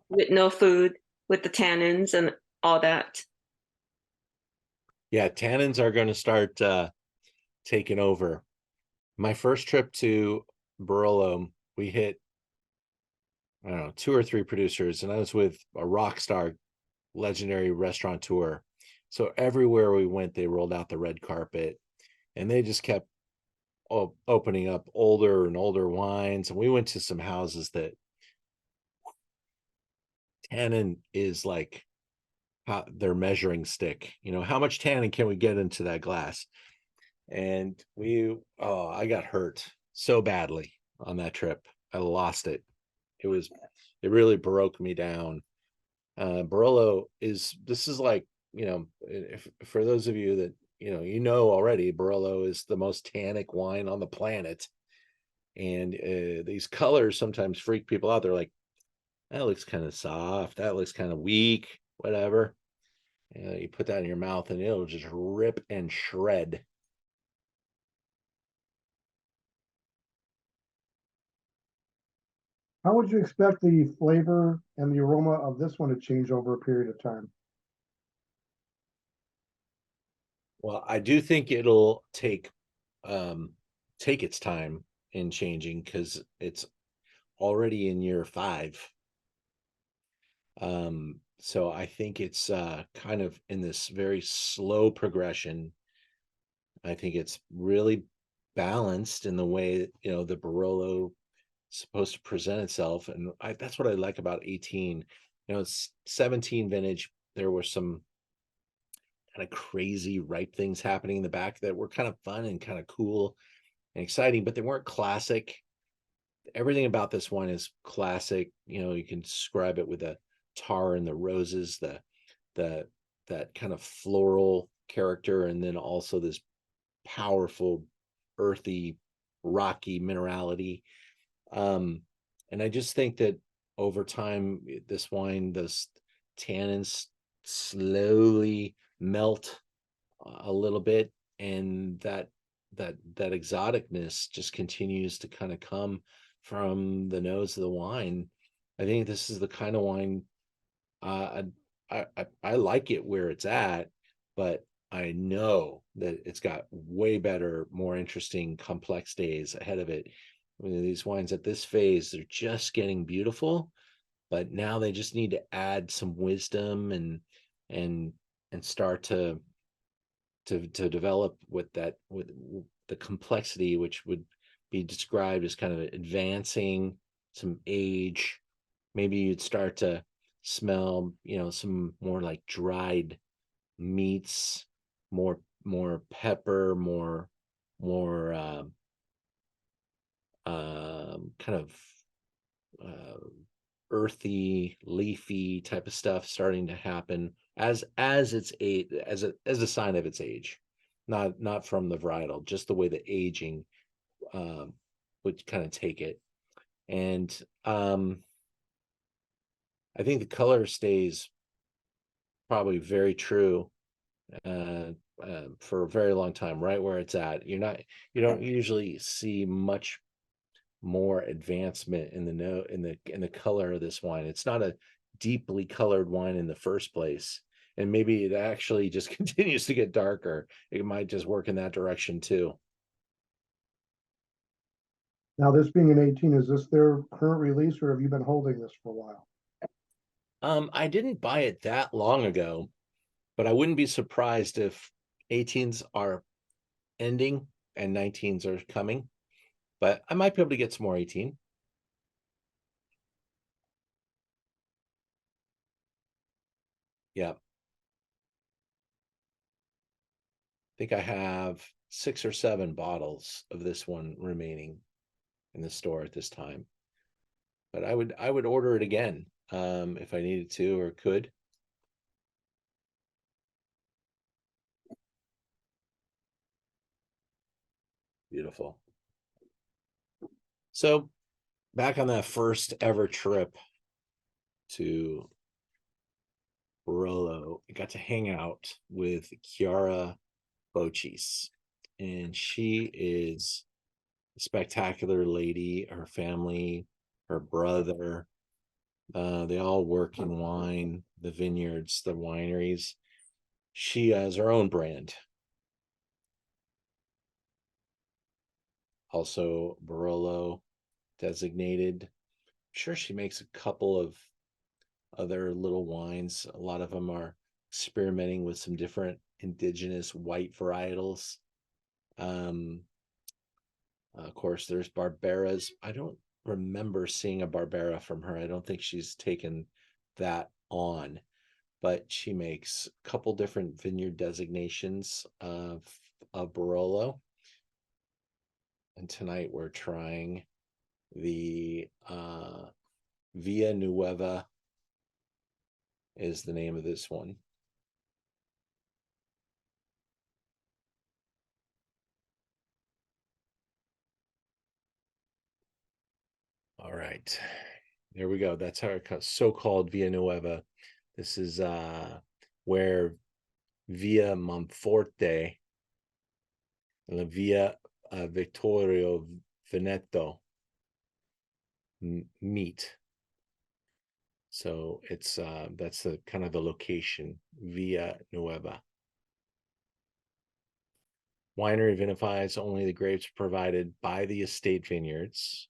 With no food, with the tannins and all that.
Yeah, tannins are going to start taking over. My first trip to Barolo, we hit, I don't know, 2 or 3 producers, and I was with a rock star, legendary restaurateur. So everywhere we went, they rolled out the red carpet, and they just kept opening up older and older wines. And we went to some houses that tannin is like their measuring stick. You know, how much tannin can we get into that glass? And I got hurt so badly on that trip. I lost it. It really broke me down. Barolo this is like, if for those of you that, already, Barolo is the most tannic wine on the planet. And these colors sometimes freak people out. They're like, that looks kind of soft. That looks kind of weak, whatever. You put that in your mouth and it'll just rip and shred.
How would you expect the flavor and the aroma of this one to change over a period of time?
Well, I do think it'll take its time in changing because it's already in year 5. So I think it's kind of in this very slow progression. I think it's really balanced in the way that, the Barolo is supposed to present itself. And that's what I like about 18. It's 17 vintage. There were some kind of crazy ripe things happening in the back that were kind of fun and kind of cool and exciting, but they weren't classic. Everything about this one is classic. You can describe it with the tar and the roses, that kind of floral character, and then also this powerful, earthy, rocky minerality. And I just think that over time, this wine, those tannins slowly melt a little bit, and that exoticness just continues to kind of come from the nose of the wine. I think this is the kind of wine I like it where it's at, but I know that it's got way better, more interesting, complex days ahead of it. I mean, these wines at this phase, they're just getting beautiful, but now they just need to add some wisdom and start to develop with the complexity, which would be described as kind of advancing some age. Maybe you'd start to smell, some more like dried meats, more pepper, more kind of earthy, leafy type of stuff starting to happen as its age, as a sign of its age, not from the varietal, just the way the aging would kind of take it. And I think the color stays probably very true for a very long time, right where it's at. You don't usually see much more advancement in the color of this wine. It's not a deeply colored wine in the first place, and maybe it actually just continues to get darker. It might just work in that direction too.
Now, this being an 18, is this their current release, or have you been holding this for a while?
I didn't buy it that long ago, but I wouldn't be surprised if 18s are ending and 19s are coming. But I might be able to get some more 18. Yeah. I think I have 6 or 7 bottles of this one remaining in the store at this time. But I would order it again if I needed to or could. Beautiful. So back on that first ever trip to Barolo, I got to hang out with Chiara Boschis, and she is a spectacular lady. Her family, her brother, they all work in wine, the vineyards, the wineries. She has her own brand, also Barolo designated. I'm sure she makes a couple of other little wines. A lot of them are experimenting with some different indigenous white varietals. Of course, there's Barberas. I don't remember seeing a Barbera from her. I don't think she's taken that on, but she makes a couple different vineyard designations of Barolo. And tonight we're trying the Via Nuova is the name of this one. All right, there we go. That's our so-called Via Nuova. This is where Via Monforte and the Via Vittorio Veneto meet. So it's that's the kind of the location, Via Nuova. Winery vinifies only the grapes provided by the estate vineyards,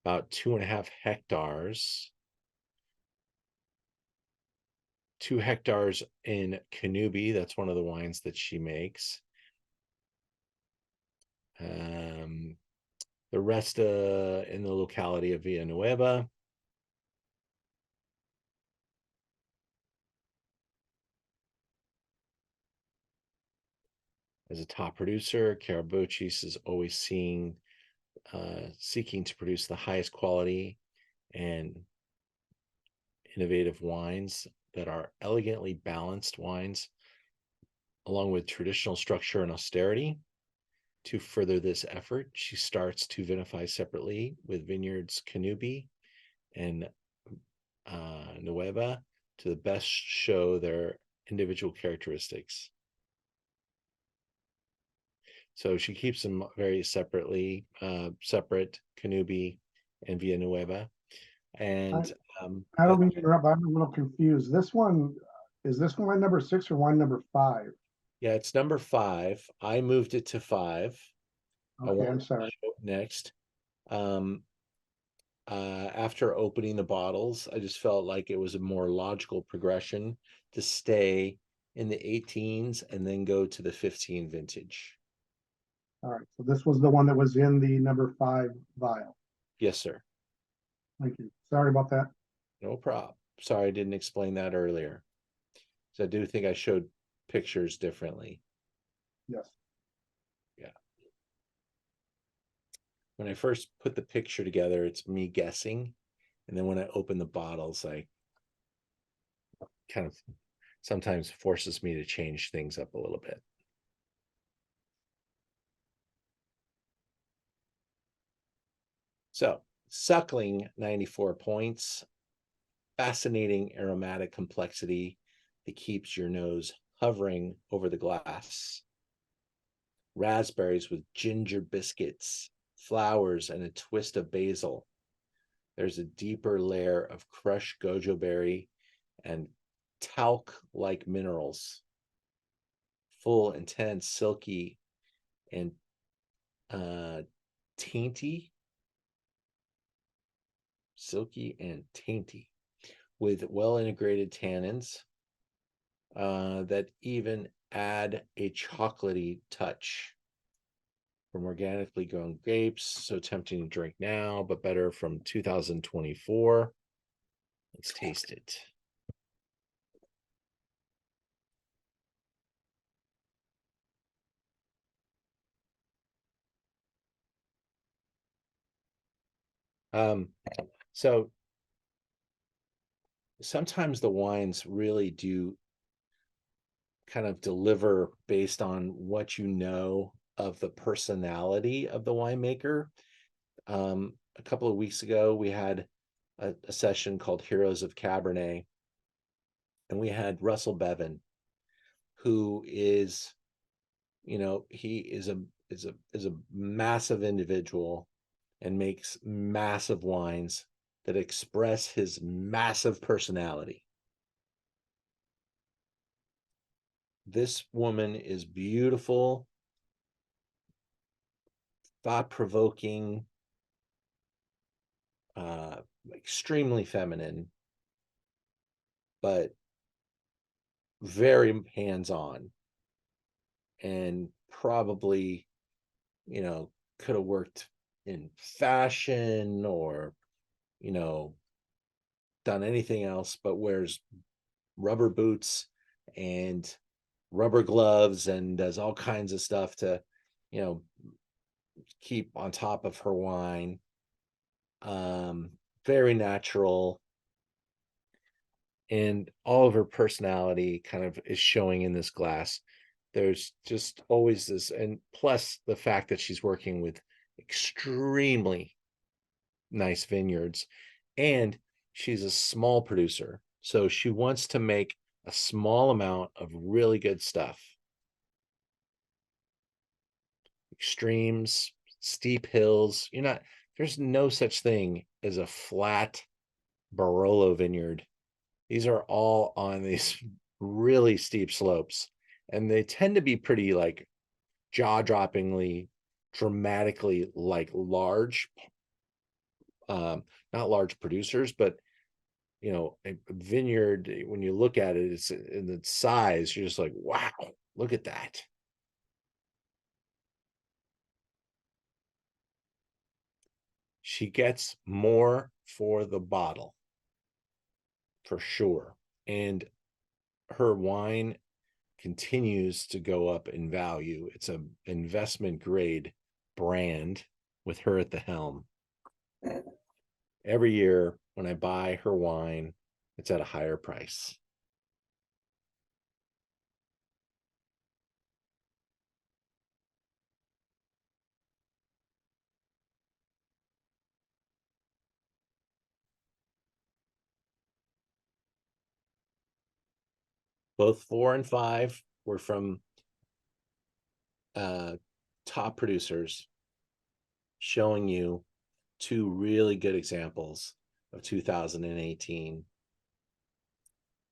about 2.5 hectares. 2 hectares in Cannubi. That's one of the wines that she makes. The rest in the locality of Villanueva. As a top producer, Chiara Boschis is always seeking to produce the highest quality and innovative wines that are elegantly balanced wines, along with traditional structure and austerity. To further this effort, she starts to vinify separately with vineyards Cannubi and Nueva to the best show their individual characteristics. So she keeps them very separately, separate, Cannubi and Villanueva. And
I don't mean to interrupt, but I'm a little confused. This one, is this wine number 6 or wine number 5?
yeah, it's number 5. I moved it to 5.
Okay, I'm sorry.
Next. After opening the bottles, I just felt like it was a more logical progression to stay in the 18s and then go to the 15 vintage.
All right, so this was the one that was in the number 5 vial.
Yes, sir.
Thank you. Sorry about that.
No problem. Sorry I didn't explain that earlier. So I do think I showed pictures differently.
Yes.
Yeah. When I first put the picture together, it's me guessing. And then when I open the bottles, I kind of sometimes forces me to change things up a little bit. So, suckling 94 points, fascinating aromatic complexity that keeps your nose hovering over the glass. Raspberries with ginger biscuits, flowers, and a twist of basil. There's a deeper layer of crushed gojo berry and talc-like minerals. Full, intense, silky, and tainty. Silky and tainty, with well-integrated tannins that even add a chocolatey touch from organically grown grapes. So tempting to drink now, but better from 2024. Let's taste it. So sometimes the wines really do kind of deliver based on what you know of the personality of the winemaker. A couple of weeks ago, we had a session called Heroes of Cabernet, and we had Russell Bevan, who is, he is a massive individual and makes massive wines that express his massive personality. This woman is beautiful, thought-provoking, extremely feminine, but very hands-on, and probably, could have worked in fashion or, done anything else, but wears rubber boots and rubber gloves and does all kinds of stuff to, keep on top of her wine. Very natural, and all of her personality kind of is showing in this glass. There's just always this, and plus the fact that she's working with extremely nice vineyards, and she's a small producer, so she wants to make a small amount of really good stuff. Extremes, steep hills, there's no such thing as a flat Barolo vineyard. These are all on these really steep slopes, and they tend to be pretty like jaw-droppingly, dramatically like large, not large producers, but a vineyard, when you look at it, it's in the size, you're just like, wow, look at that. She gets more for the bottle, for sure. And her wine continues to go up in value. It's an investment grade brand with her at the helm. Every year when I buy her wine, it's at a higher price. Both 4 and 5 were from top producers, showing you 2 really good examples of 2018.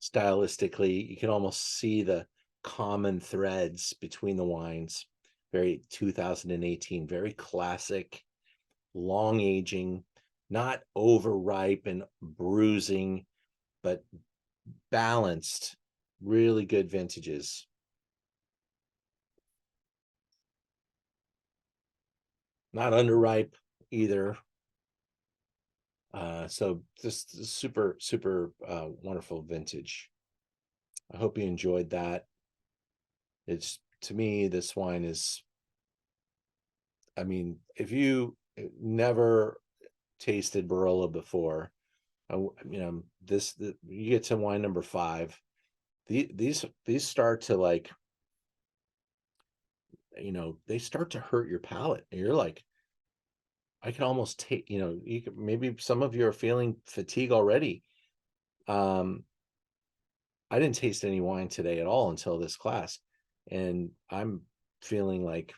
Stylistically, you can almost see the common threads between the wines. Very 2018, very classic, long aging, not overripe and bruising, but balanced, really good vintages. Not underripe either. So just super, super wonderful vintage. I hope you enjoyed that. It's, to me, this wine is, if you never tasted Barolo before, you get to wine number 5. These start to like, they start to hurt your palate. And you're like, I can almost take, maybe some of you are feeling fatigue already. I didn't taste any wine today at all until this class, and I'm feeling like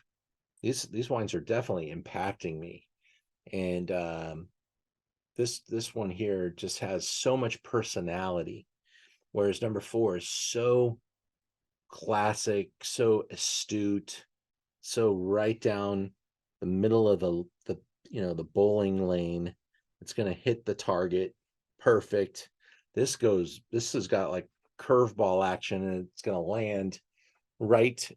these wines are definitely impacting me. And this one here just has so much personality, whereas number 4 is so classic, so astute, so right down the middle of the the bowling lane. It's going to hit the target perfect. This has got like curveball action, and it's going to land right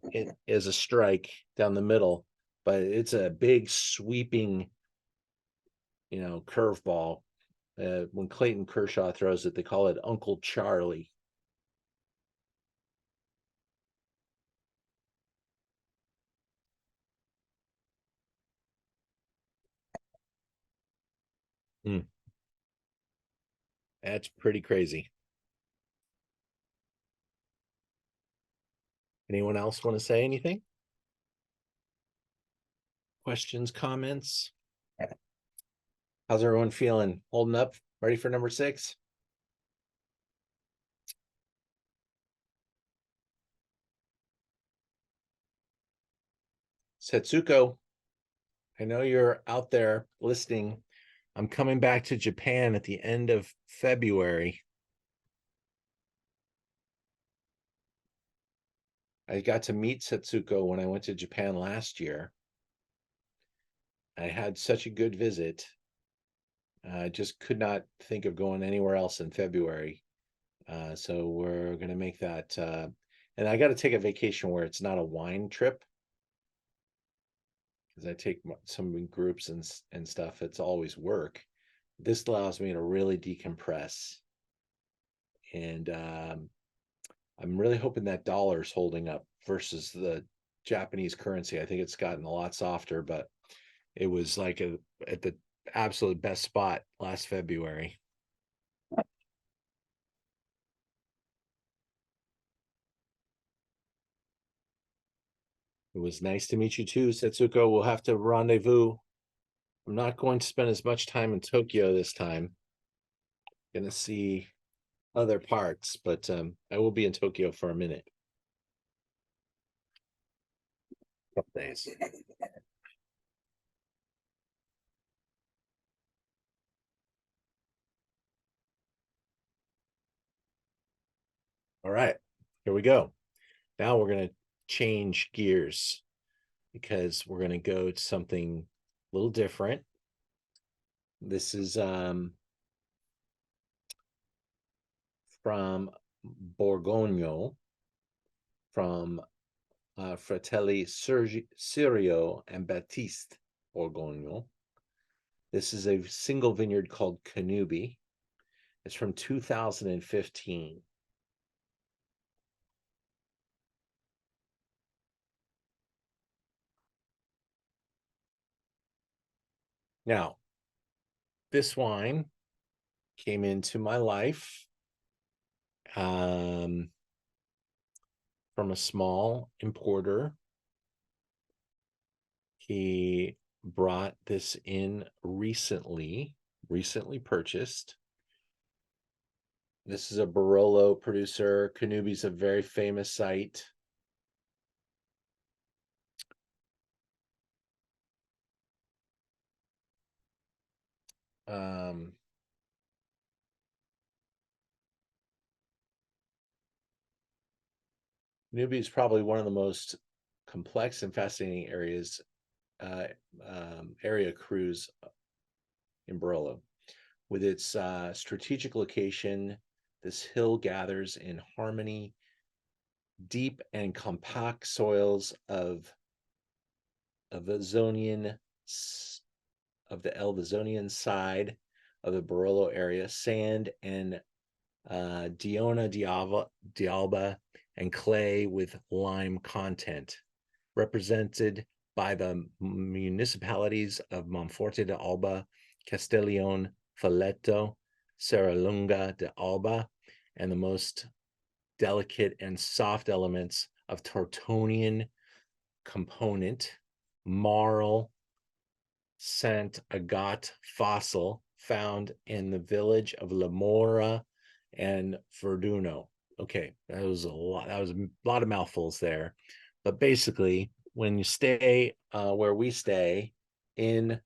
as a strike down the middle, but it's a big sweeping curveball. When Clayton Kershaw throws it, they call it Uncle Charlie. That's pretty crazy. Anyone else want to say anything? Questions, comments? How's everyone feeling? Holding up? Ready for number 6? Setsuko, I know you're out there listening. I'm coming back to Japan at the end of February. I got to meet Setsuko when I went to Japan last year. I had such a good visit. I just could not think of going anywhere else in February. So we're going to make that. And I got to take a vacation where it's not a wine trip. Because I take some groups and stuff. It's always work. This allows me to really decompress. And I'm really hoping that dollar's holding up versus the Japanese currency. I think it's gotten a lot softer, but it was like at the absolute best spot last February. It was nice to meet you too, Setsuko. We'll have to rendezvous. I'm not going to spend as much time in Tokyo this time. Gonna see other parts, but I will be in Tokyo for a minute. Couple days. All right, here we go. Now we're going to change gears because we're going to go to something a little different. This is from Borgogno, from Fratelli Serio and Battista Borgogno. This is a single vineyard called Cannubi. It's from 2015. Now, this wine came into my life from a small importer. He brought this in recently purchased. This is a Barolo producer. Cannubi's a very famous site. Cannubi is probably one of the most complex and fascinating areas, area cruise in Barolo. With its strategic location, this hill gathers in harmony, deep and compact soils of Elvizonian side of the Barolo area, sand and Diona d'Alba and clay with lime content, represented by the municipalities of Monforte d'Alba, Castellione, Folletto, Serralunga d'Alba, and the most delicate and soft elements of Tortonian component, marl, Sant Agat fossil found in the village of Lamora and Verduno. Okay, that was a lot. That was a lot of mouthfuls there. But basically, when you stay where we stay in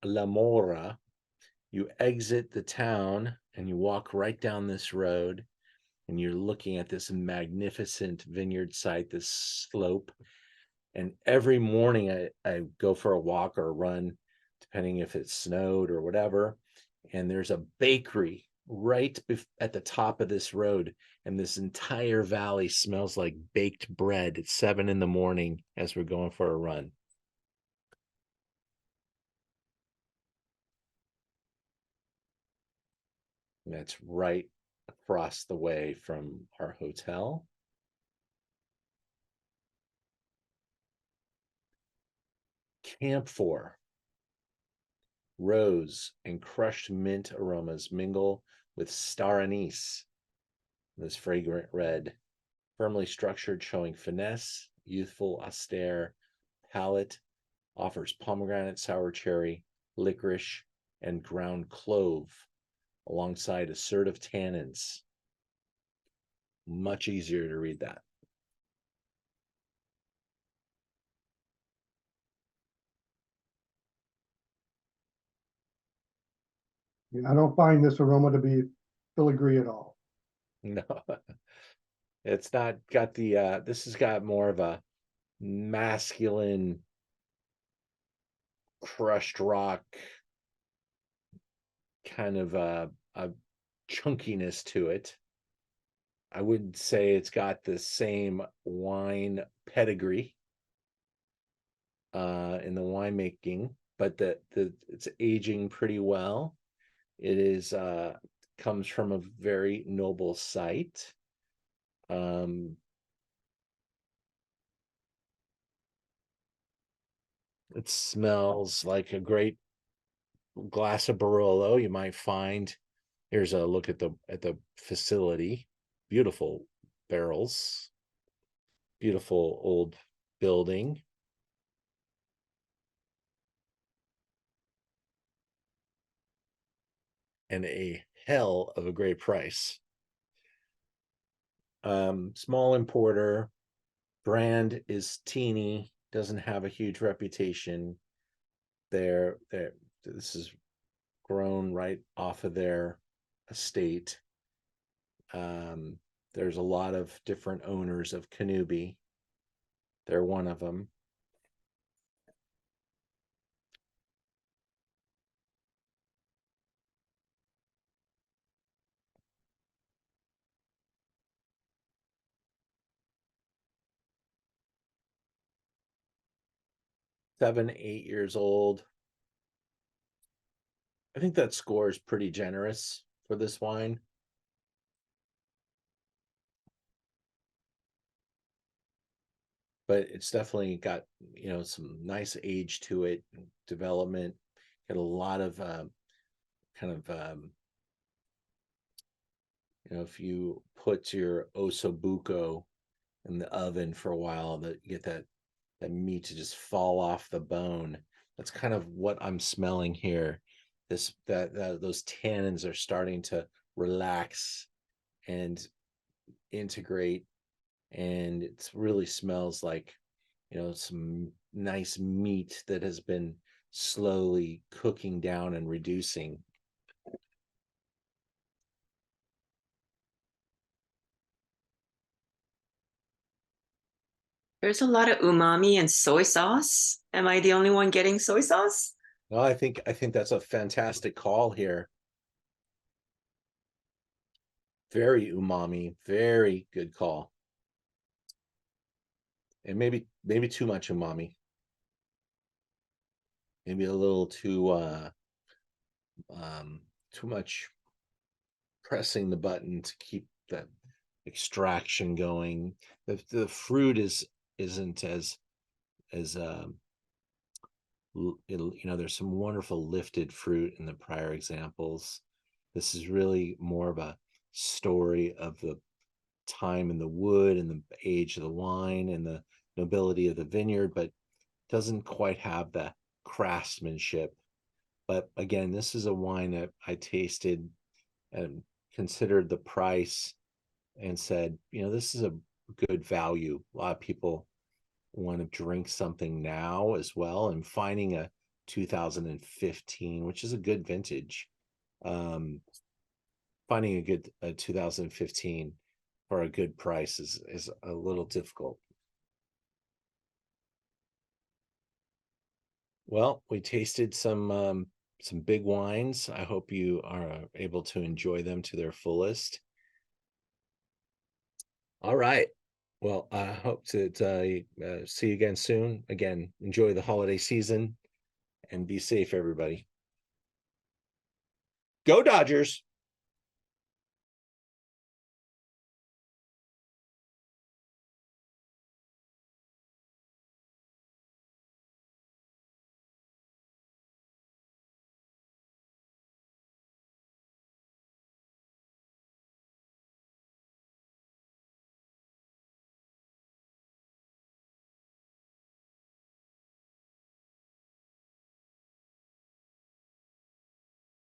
Lamora, you exit the town and you walk right down this road, and you're looking at this magnificent vineyard site, this slope. And every morning I go for a walk or a run, depending if it snowed or whatever. And there's a bakery right at the top of this road. And this entire valley smells like baked bread at 7 a.m. as we're going for a run. And that's right across the way from our hotel. Camphor, rose, and crushed mint aromas mingle with star anise. This fragrant red, firmly structured, showing finesse, youthful, austere palate, offers pomegranate, sour cherry, licorice, and ground clove, alongside assertive tannins. Much easier to read that.
I don't find this aroma to be filigree at all.
No, it's not got the, this has got more of a masculine crushed rock kind of a chunkiness to it. I wouldn't say it's got the same wine pedigree in the winemaking, but it's aging pretty well. It is comes from a very noble site. It smells like a great glass of Barolo. You might find, here's a look at the facility. Beautiful barrels, beautiful old building. And a hell of a great price. Small importer, brand is teeny, doesn't have a huge reputation. This is grown right off of their estate. There's a lot of different owners of Cannubi. They're one of them. Seven, 8 years old. I think that score is pretty generous for this wine. But it's definitely got, you know, some nice age to it, development. Got a lot of kind of you know, if you put your osobuco in the oven for a while, that you get that meat to just fall off the bone. That's kind of what I'm smelling here. Those tannins are starting to relax and integrate, and it really smells like, you know, some nice meat that has been slowly cooking down and reducing.
There's a lot of umami and soy sauce. Am I the only one getting soy sauce?
Well, I think that's a fantastic call here. Very umami, very good call. And maybe too much umami. Maybe a little too much pressing the button to keep that extraction going. The fruit isn't as you know, there's some wonderful lifted fruit in the prior examples. This is really more of a story of the time in the wood and the age of the wine and the nobility of the vineyard, but doesn't quite have the craftsmanship. But again, this is a wine that I tasted and considered the price and said, you know, this is a good value. A lot of people want to drink something now as well, and finding a 2015, which is a good vintage, finding a good 2015 for a good price is a little difficult. Well, we tasted some big wines. I hope you are able to enjoy them to their fullest. All right. Well, I hope to see you again soon. Again, enjoy the holiday season and be safe, everybody. Go Dodgers!